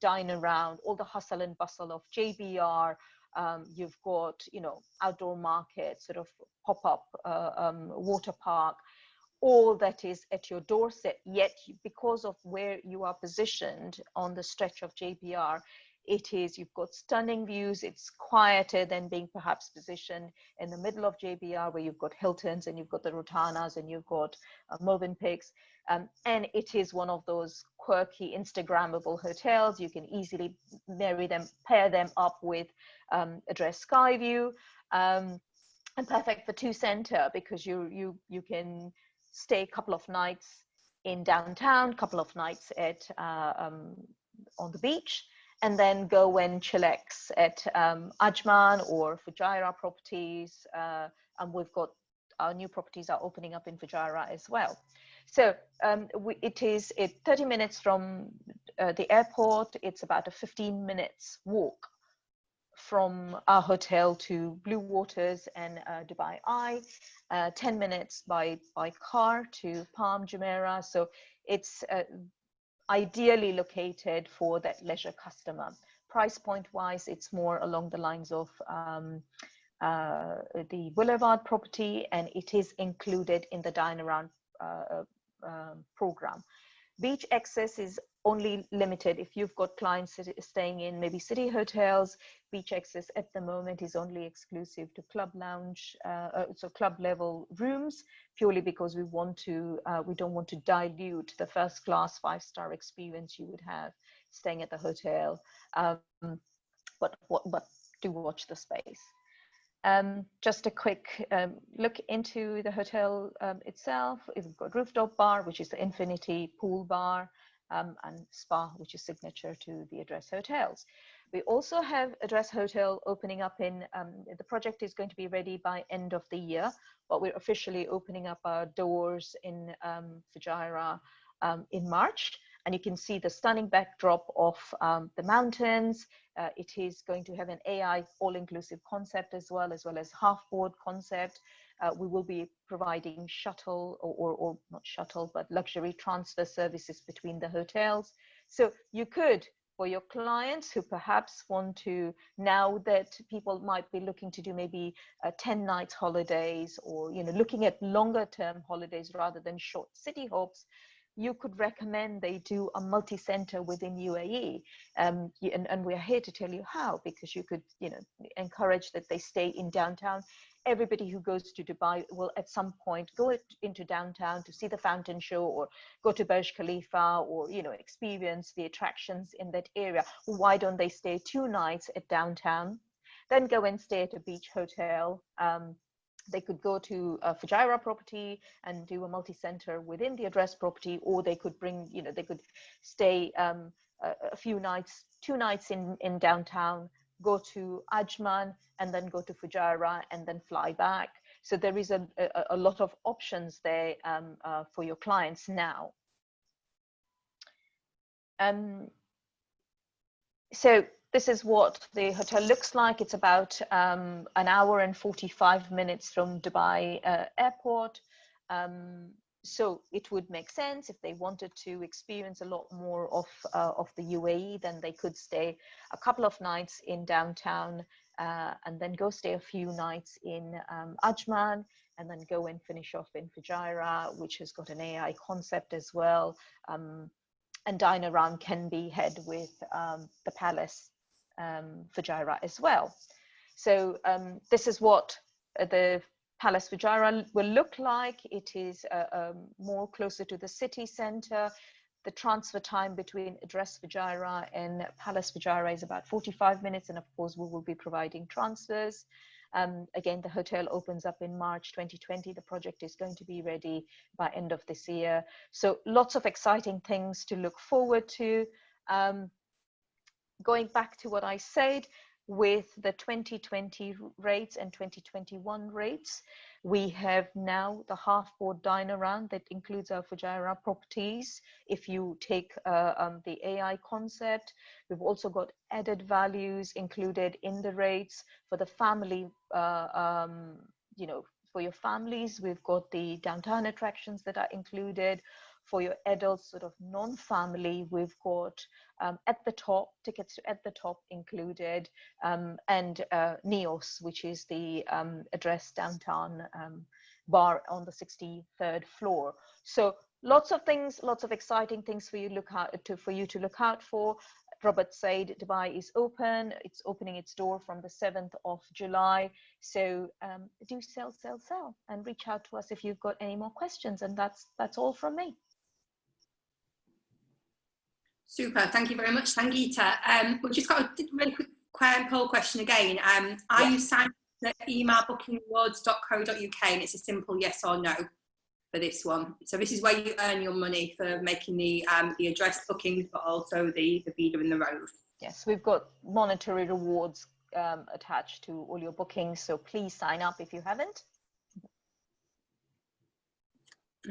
Speaker 3: dine around, all the hustle and bustle of JBR. You've got, you know, outdoor market, sort of pop-up water park, all that is at your doorstep. Yet because of where you are positioned on the stretch of JBR, you've got stunning views. It's quieter than being perhaps positioned in the middle of JBR, where you've got Hiltons and you've got the Rotanas and you've got Movenpicks. And it is one of those quirky Instagrammable hotels. You can easily pair them up with address Skyview, and perfect for 2 center, because you can stay a couple of nights in downtown, couple of nights at on the beach, and then go and chillax at Ajman or Fujairah properties. And we've got our new properties are opening up in Fujairah as well. So it is 30 minutes from the airport. It's about a 15 minutes walk from our hotel to Blue Waters and Dubai Eye, 10 minutes by car to Palm Jumeirah. So it's ideally located for that leisure customer. Price point wise, it's more along the lines of the Boulevard property, and it is included in the Dine Around program. Beach access is only limited if you've got clients staying in maybe city hotels. Beach access at the moment is only exclusive to club lounge, so club level rooms, purely because we don't want to dilute the first class 5-star experience you would have staying at the hotel. But do watch the space. Just a quick look into the hotel itself. We've got rooftop bar, which is the infinity pool bar, and spa, which is signature to the Address hotels. We also have Address Hotel opening up in, the project is going to be ready by end of the year, but we're officially opening up our doors in Fujairah in March. And you can see the stunning backdrop of the mountains. It is going to have an AI all-inclusive concept as well as half-board concept. We will be providing shuttle or not shuttle, but luxury transfer services between the hotels. So you could, for your clients who perhaps want to, now that people might be looking to do maybe 10 nights holidays, or looking at longer term holidays rather than short city hops, you could recommend they do a multi-center within UAE. And we're here to tell you how, because you could encourage that they stay in downtown. Everybody who goes to Dubai will at some point go into downtown to see the fountain show, or go to Burj Khalifa, or experience the attractions in that area. Why don't they stay 2 nights at downtown, then go and stay at a beach hotel? They could go to a Fujairah property and do a multi-center within the Address property, or they could bring, they could stay a few nights, 2 nights in downtown, go to Ajman, and then go to Fujairah and then fly back. So there is a lot of options there for your clients now. So this is what the hotel looks like. It's about an hour and 45 minutes from Dubai airport. So it would make sense if they wanted to experience a lot more of the UAE, then they could stay a couple of nights in downtown and then go stay a few nights in Ajman, and then go and finish off in Fujairah, which has got an AI concept as well. And Dine Around can be had with the Palace Fujairah as well. So this is what the Palace Fujairah will look like. It is more closer to the city center. The transfer time between Address Fujairah and Palace Fujairah is about 45 minutes, and of course we will be providing transfers. Again, the hotel opens up in March 2020. The project is going to be ready by end of this year. So lots of exciting things to look forward to. Going back to what I said, with the 2020 rates and 2021 rates, we have now the half-board Dine Around that includes our Fujairah properties. If you take the AI concept, we've also got added values included in the rates for the family. For your families, we've got the downtown attractions that are included. For your adults, sort of non-family, we've got at the top, tickets to at the top included, and Neos, which is the Address downtown bar on the 63rd floor. So lots of things, lots of exciting things for you to look out for. Robert said Dubai is open. It's opening its door from the 7th of July. So do sell, and reach out to us if you've got any more questions. And that's all from me.
Speaker 1: Super, thank you very much, Sangeeta. We've just got a really quick poll question again. Are you signed up at emailbookingrewards.co.uk, and it's a simple yes or no for this one. So this is where you earn your money for making the address bookings, but also the feeder in the road.
Speaker 3: Yes, we've got monetary rewards attached to all your bookings, so please sign up if you haven't.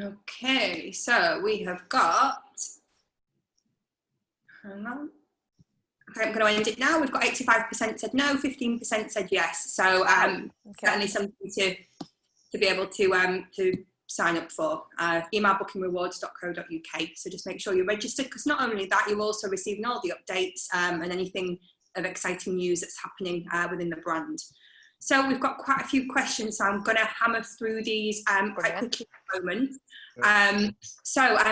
Speaker 1: Okay, so we have got, hang on. Okay, I'm going to end it now. We've got 85% said no, 15% said yes. So certainly something to be able to sign up for. Emailbookingrewards.co.uk. So just make sure you're registered, because not only that, you're also receiving all the updates and anything of exciting news that's happening within the brand. So we've got quite a few questions, so I'm going to hammer through these quite quickly at the moment.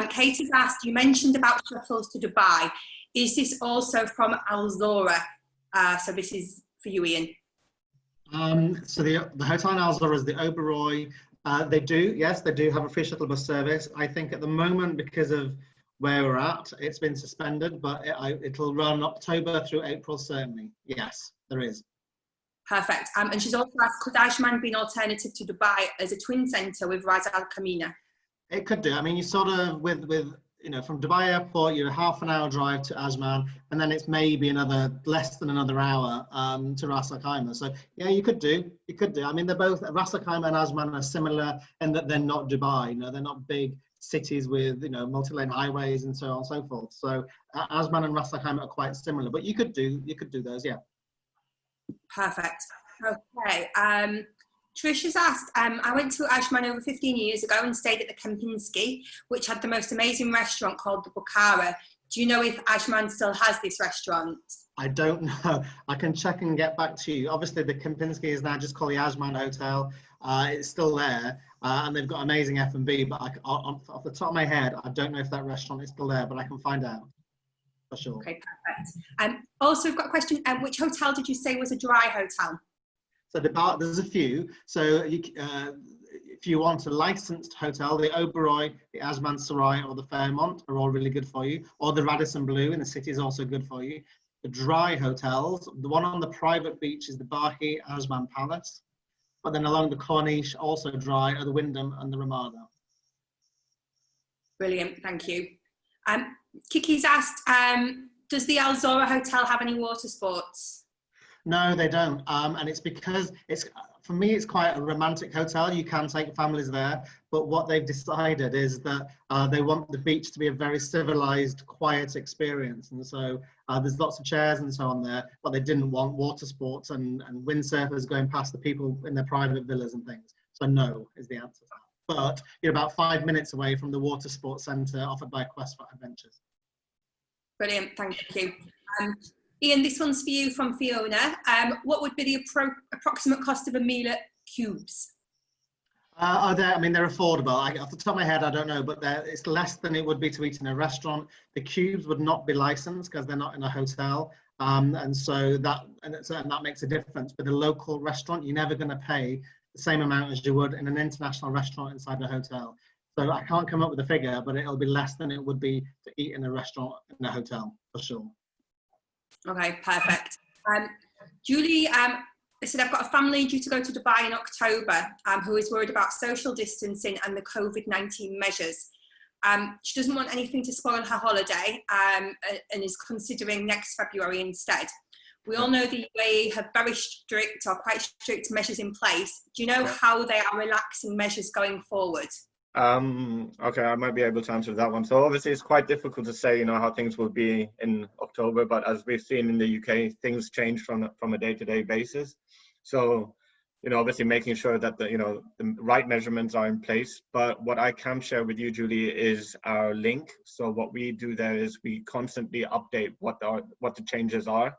Speaker 1: Kate has asked, you mentioned about shuttles to Dubai. Is this also from Zorah? So this is for you, Ian.
Speaker 2: So the hotel in Zorah is the Oberoi. They do have a free shuttle bus service. I think at the moment, because of where we're at, it's been suspended, but it'll run October through April, certainly. Yes, there is.
Speaker 1: Perfect. And she's also asked, could Ajman be an alternative to Dubai as a twin centre with Ras Al Khaimah?
Speaker 2: It could do. I mean, you sort of, with from Dubai Airport, you're a half an hour drive to Ajman, and then it's maybe less than another hour to Ras Al Khaimah. So yeah, you could do. I mean, they're both, Ras Al Khaimah and Ajman are similar in that they're not Dubai. They're not big cities with multi-lane highways and so on and so forth. So Ajman and Ras Al Khaimah are quite similar, but you could do those, yeah.
Speaker 1: Perfect. Okay. Trish has asked, I went to Ajman over 15 years ago and stayed at the Kempinski, which had the most amazing restaurant called the Bukhara. Do you know if Ajman still has this restaurant?
Speaker 2: I don't know. I can check and get back to you. Obviously, the Kempinski is now just called the Ajman Hotel. It's still there, and they've got amazing F&B, but off the top of my head, I don't know if that restaurant is still there, but I can find out for sure.
Speaker 1: Okay, perfect. Also, we've got a question. Which hotel did you say was a dry hotel?
Speaker 2: So there's a few. So if you want a licensed hotel, the Oberoi, the Ajman Sarai, or the Fairmont are all really good for you. Or the Radisson Blu in the city is also good for you. The dry hotels, the one on the private beach is the Bahi Ajman Palace. But then along the Corniche, also dry, are the Wyndham and the Ramada.
Speaker 1: Brilliant, thank you. Kiki's asked, does the Al Zorah Hotel have any water sports?
Speaker 2: No, they don't, and it's because for me it's quite a romantic hotel. You can take families there, but what they've decided is that they want the beach to be a very civilized, quiet experience, and so there's lots of chairs and so on there, but they didn't want water sports and windsurfers going past the people in their private villas and things. So no is the answer to that. But you're about 5 minutes away from the water sports centre offered by Quest for Adventures.
Speaker 1: Brilliant, thank you. Ian, this one's for you from Fiona. What would be the approximate cost of a meal at Cubes?
Speaker 2: I mean, they're affordable. Off the top of my head, I don't know, but it's less than it would be to eat in a restaurant. The Cubes would not be licensed because they're not in a hotel, and so that makes a difference. But the local restaurant, you're never going to pay the same amount as you would in an international restaurant inside a hotel. So I can't come up with a figure, but it'll be less than it would be to eat in a restaurant in a hotel, for sure.
Speaker 1: Okay, perfect. Julie said, I've got a family due to go to Dubai in October who is worried about social distancing and the COVID-19 measures. She doesn't want anything to spoil her holiday and is considering next February instead. We all know the UAE have very strict or quite strict measures in place. Do you know how they are relaxing measures going forward?
Speaker 4: Okay, I might be able to answer that one. So obviously it's quite difficult to say, how things will be in October, but as we've seen in the UK, things change from a day-to-day basis. So, obviously making sure that the right measurements are in place. But what I can share with you, Julie, is our link. So what we do there is we constantly update what the changes are.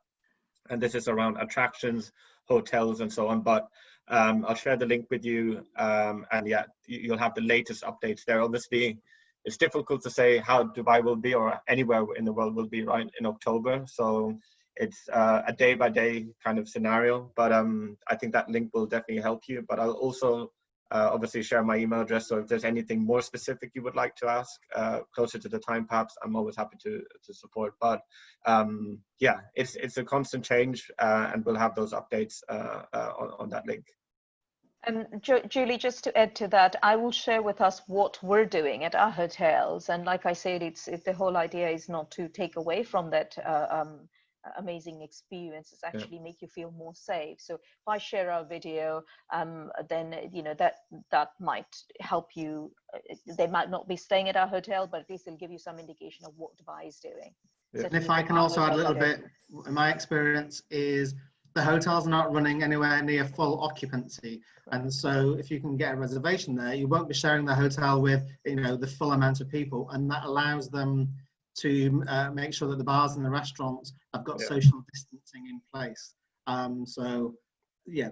Speaker 4: And this is around attractions, hotels, and so on. But I'll share the link with you, and yeah, you'll have the latest updates there. Obviously, it's difficult to say how Dubai will be or anywhere in the world will be right in October. So it's a day-by-day kind of scenario. But I think that link will definitely help you. But I'll also obviously share my email address. So if there's anything more specific you would like to ask closer to the time, perhaps, I'm always happy to support. But yeah, it's a constant change, and we'll have those updates on that link.
Speaker 3: Julie, just to add to that, I will share with us what we're doing at our hotels. And like I said, it's the whole idea is not to take away from that amazing experience. It's actually make you feel more safe. So if I share our video, then that might help you. They might not be staying at our hotel, but at least it'll give you some indication of what Dubai is doing.
Speaker 2: Yeah. And if I can also add a little bit, my experience is the hotels are not running anywhere near full occupancy. And so if you can get a reservation there, you won't be sharing the hotel with, the full amount of people. And that allows them to make sure that the bars and the restaurants have got social distancing in place. So yeah,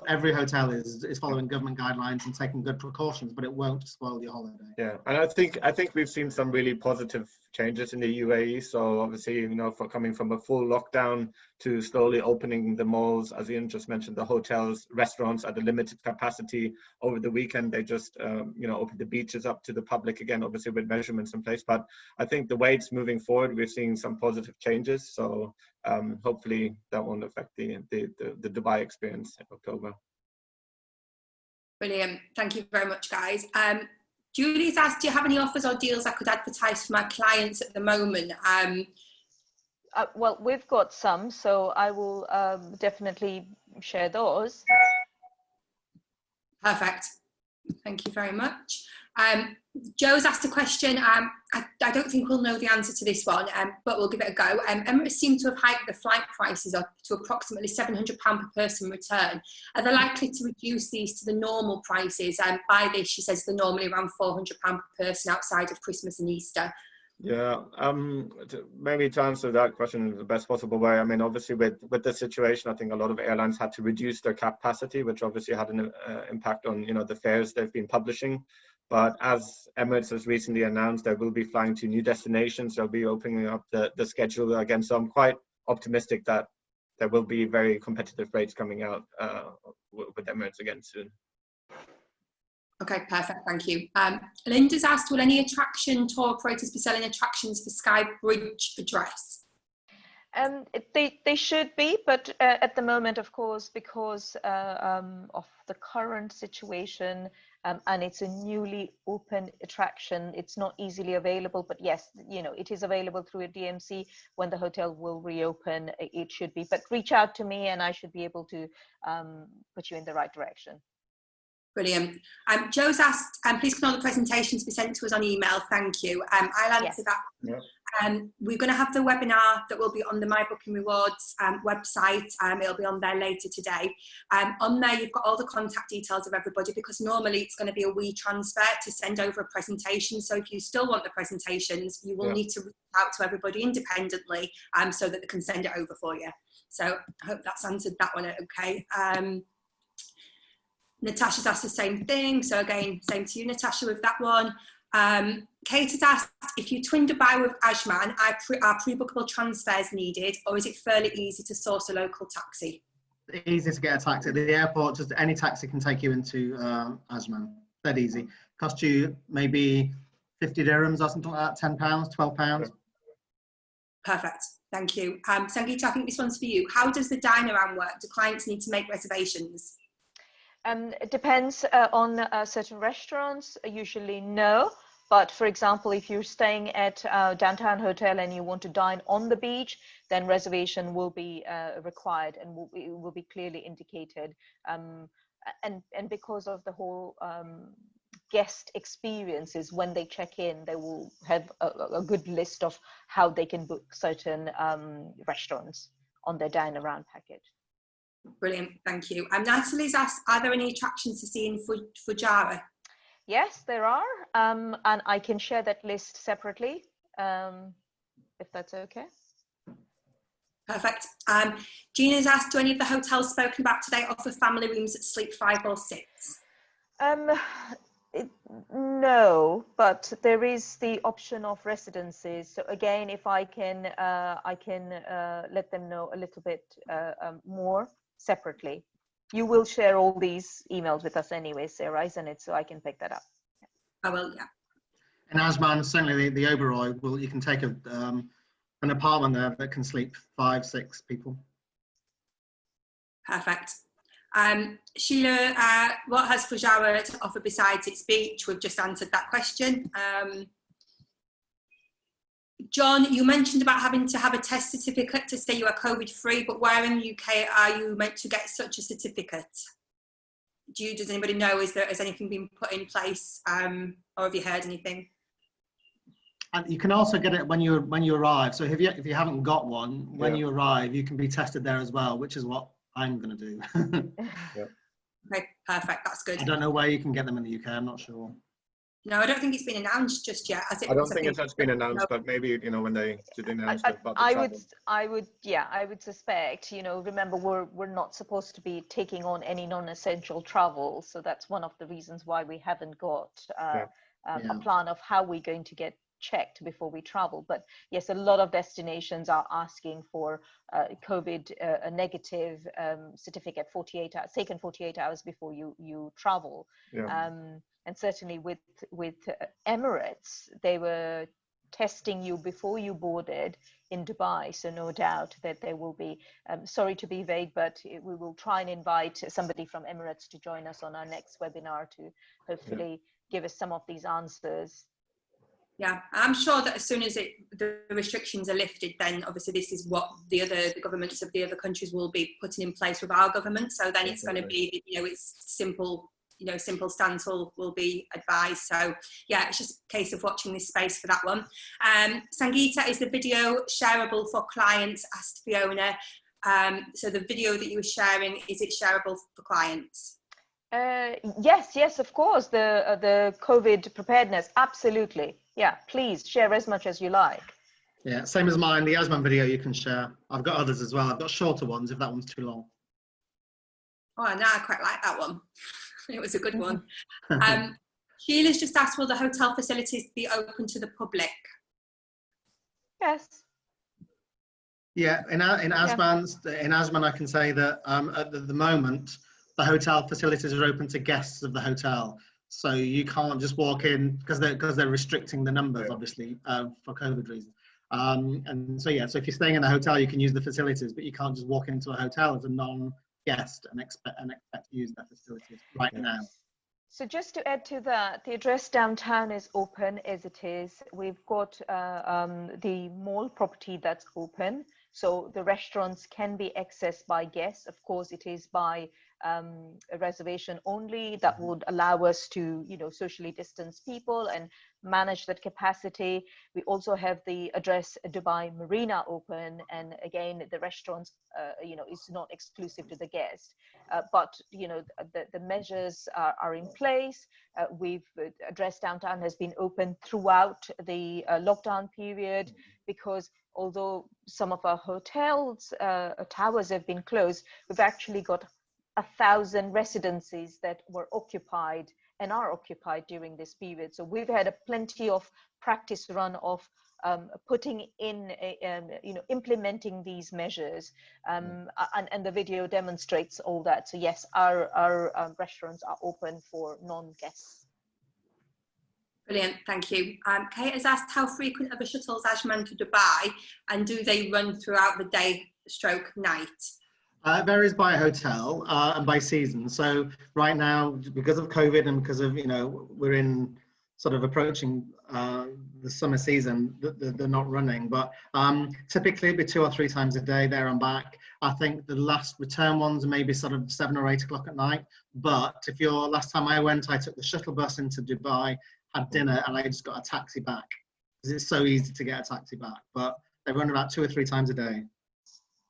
Speaker 2: every hotel is following government guidelines and taking good precautions, but it won't spoil your holiday.
Speaker 4: Yeah, and I think we've seen some really positive changes in the UAE. So obviously, you know, for coming from a full lockdown to slowly opening the malls, as Ian just mentioned, the hotels, restaurants at a limited capacity. Over the weekend, they just you know, opened the beaches up to the public again, obviously with measurements in place. But I think the way it's moving forward, we're seeing some positive changes. So hopefully that won't affect the Dubai experience in October.
Speaker 1: Brilliant. Thank you very much, guys. Julie's asked, do you have any offers or deals I could advertise for my clients at the moment?
Speaker 3: Well, we've got some, so I will definitely share those.
Speaker 1: Perfect. Thank you very much. Joe's asked a question. I don't think we'll know the answer to this one, but we'll give it a go. Emirates seem to have hiked the flight prices up to approximately £700 per person return. Are they likely to reduce these to the normal prices? By this, she says they're normally around £400 per person outside of Christmas and Easter.
Speaker 4: Yeah, maybe to answer that question in the best possible way. I mean, obviously with the situation, I think a lot of airlines had to reduce their capacity, which obviously had an impact on, you know, the fares they've been publishing. But as Emirates has recently announced, they will be flying to new destinations. They'll be opening up the schedule again. So I'm quite optimistic that there will be very competitive rates coming out with Emirates again soon.
Speaker 1: Okay, perfect, thank you. Linda's asked, will any attraction tour operators be selling attractions for Sky Bridge address?
Speaker 3: They should be, but at the moment, of course, because of the current situation, and it's a newly opened attraction, it's not easily available. But yes, you know, it is available through a DMC. When the hotel will reopen, it should be. But reach out to me and I should be able to put you in the right direction.
Speaker 1: Brilliant. Joe's asked, please can all the presentations be sent to us on email? Thank you. I'll answer that.
Speaker 4: Yeah.
Speaker 1: We're going to have the webinar that will be on the My Booking Rewards website. It'll be on there later today. On there, you've got all the contact details of everybody, because normally it's going to be a WeTransfer to send over a presentation. So if you still want the presentations, you will need to reach out to everybody independently so that they can send it over for you. So I hope that's answered that one okay. Natasha's asked the same thing. So again, same to you, Natasha, with that one. Kate has asked, if you twin Dubai with Ajman, are pre-bookable transfers needed, or is it fairly easy to source a local taxi?
Speaker 2: Easy to get a taxi at the airport. Just any taxi can take you into Ajman. That easy. Cost you maybe 50 dirhams or something like that, £10, £12.
Speaker 1: Perfect. Thank you. Sangeeta, I think this one's for you. How does the dine around work? Do clients need to make reservations?
Speaker 3: It depends on certain restaurants. Usually no, but for example, if you're staying at a downtown hotel and you want to dine on the beach, then reservation will be required and will be clearly indicated. And because of the whole guest experiences, when they check in, they will have a good list of how they can book certain restaurants on their dine around package.
Speaker 1: Brilliant, thank you. Natalie's asked, are there any attractions to see in Fujairah?
Speaker 3: Yes, there are, and I can share that list separately, if that's okay.
Speaker 1: Perfect. Gina's asked, do any of the hotels spoken about today offer family rooms at Sleep 5 or 6?
Speaker 3: No, but there is the option of residences. So again, if I can let them know a little bit more separately. You will share all these emails with us anyway, Sarah, isn't it? So I can pick that up.
Speaker 1: I will, yeah.
Speaker 2: In Ajman, certainly the Oberoi, you can take an apartment there that can sleep 5, 6 people.
Speaker 1: Perfect. Sheila, what has Fujairah to offer besides its beach? We've just answered that question. John, you mentioned about having to have a test certificate to say you are COVID-free, but where in the UK are you meant to get such a certificate? Does anybody know, has anything been put in place, or have you heard anything?
Speaker 2: And you can also get it when you arrive. So if you haven't got one, when you arrive, you can be tested there as well, which is what I'm going to do.
Speaker 1: Okay, perfect. That's good.
Speaker 2: I don't know where you can get them in the UK. I'm not sure.
Speaker 1: No, I don't think it's been announced just yet. As it
Speaker 4: I don't
Speaker 1: was,
Speaker 4: think it has been announced, but maybe, you know, when they did announce it about the travel.
Speaker 3: I would suspect, you know, remember we're not supposed to be taking on any non-essential travel, so that's one of the reasons why we haven't got a plan of how we're going to get checked before we travel. But yes, a lot of destinations are asking for COVID a negative certificate 48 hours, taken 48 hours before you travel. And certainly with Emirates, they were testing you before you boarded in Dubai. So no doubt that there will be, sorry to be vague, but we will try and invite somebody from Emirates to join us on our next webinar to hopefully give us some of these answers.
Speaker 1: Yeah, I'm sure that as soon as the restrictions are lifted, then obviously this is what the governments of the other countries will be putting in place with our government. So then it's going to be, you know, it's simple. You know, simple stance will be advised. So yeah, it's just a case of watching this space for that one. Sangeeta, is the video shareable for clients? Asked Fiona. So the video that you were sharing, is it shareable for clients?
Speaker 3: Yes, of course. The COVID preparedness, absolutely. Yeah, please share as much as you like.
Speaker 2: Yeah, same as mine. The Ajman video you can share. I've got others as well. I've got shorter ones if that one's too long.
Speaker 1: Oh, no, I quite like that one. It was a good one. Sheila's just asked, will the hotel facilities be open to the public?
Speaker 3: Yes.
Speaker 2: Yeah, in Ajman, I can say that at the moment, the hotel facilities are open to guests of the hotel. So you can't just walk in because they're restricting the numbers, obviously, for COVID reasons. And so, yeah, so if you're staying in a hotel, you can use the facilities, but you can't just walk into a hotel as a non-guest and expect to use their facilities right now.
Speaker 3: So just to add to that, the address downtown is open as it is. We've got the mall property that's open. So the restaurants can be accessed by guests. Of course, it is by a reservation only. That would allow us to, you know, socially distance people and manage that capacity. We also have the address Dubai Marina open, and again the restaurants you know, is not exclusive to the guest, but you know, the measures are in place. We've address downtown has been open throughout the lockdown period, because although some of our hotels towers have been closed, we've actually got 1,000 residencies that were occupied and are occupied during this period. So we've had plenty of practice run of putting in, you know, implementing these measures, and the video demonstrates all that. So yes, our restaurants are open for non-guests.
Speaker 1: Brilliant, thank you. Kate has asked, how frequent are the shuttles Ajman to Dubai, and do they run throughout the day / night?
Speaker 2: It varies by hotel and by season. So right now, because of COVID and because of, you know, we're in sort of approaching the summer season, they're not running. But typically it'd be 2 or 3 times a day there and back. I think the last return ones are maybe sort of 7 or 8 o'clock at night. But if last time I went, I took the shuttle bus into Dubai, had dinner, and I just got a taxi back. Because it's so easy to get a taxi back. But they run about 2 or 3 times a day.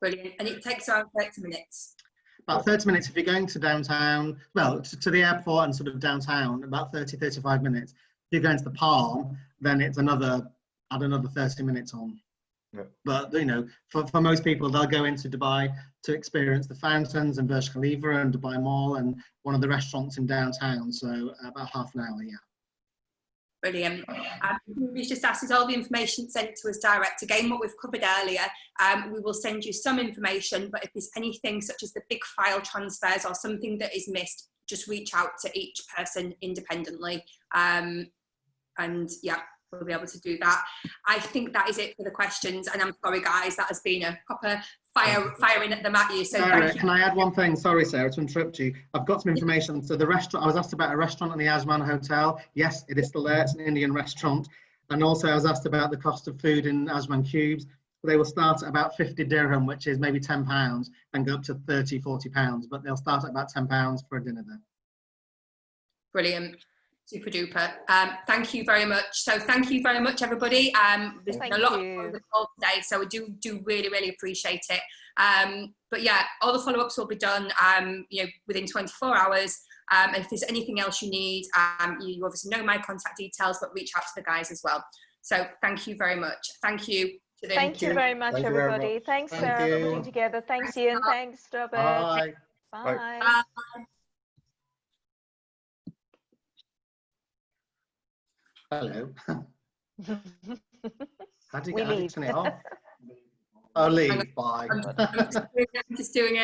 Speaker 1: Brilliant. And it takes around 30 minutes.
Speaker 2: About 30 minutes if you're going to downtown, well, to the airport and sort of downtown, about 30-35 minutes. If you're going to the Palm, then it's add another 30 minutes on. Yeah. But, you know, for most people, they'll go into Dubai to experience the fountains and Burj Khalifa and Dubai Mall and one of the restaurants in downtown. So about half an hour, yeah.
Speaker 1: Brilliant. We've just asked, is all the information sent to us direct? Again, what we've covered earlier, we will send you some information, but if there's anything such as the big file transfers or something that is missed, just reach out to each person independently. And yeah, we'll be able to do that. I think that is it for the questions. And I'm sorry, guys, that has been a proper firing at them at you. So
Speaker 2: Sarah, can I add one thing? Sorry, Sarah, to interrupt you. I've got some information. So the restaurant, I was asked about a restaurant in the Ajman Hotel. Yes, it is still there. It's an Indian restaurant. And also I was asked about the cost of food in Ajman Cubes. They will start at about 50 dirham, which is maybe £10, and go up to 30, £40. But they'll start at about £10 for a dinner there.
Speaker 1: Brilliant. Super duper. Thank you very much. So thank you very much, everybody. There's been a lot on the call today, so we do really appreciate it. But yeah, all the follow-ups will be done, you know, within 24 hours. If there's anything else you need, you obviously know my contact details, but reach out to the guys as well. So thank you very much. Thank you.
Speaker 3: Thank you very much, everybody. Thanks, Sarah, for putting together. Thanks, Ian. Thanks, Robert.
Speaker 2: Bye.
Speaker 3: Bye.
Speaker 1: Bye.
Speaker 2: Hello. How do
Speaker 3: We
Speaker 2: you
Speaker 3: leave.
Speaker 2: turn it off? Oh, leave. Bye.
Speaker 1: I'm just doing it.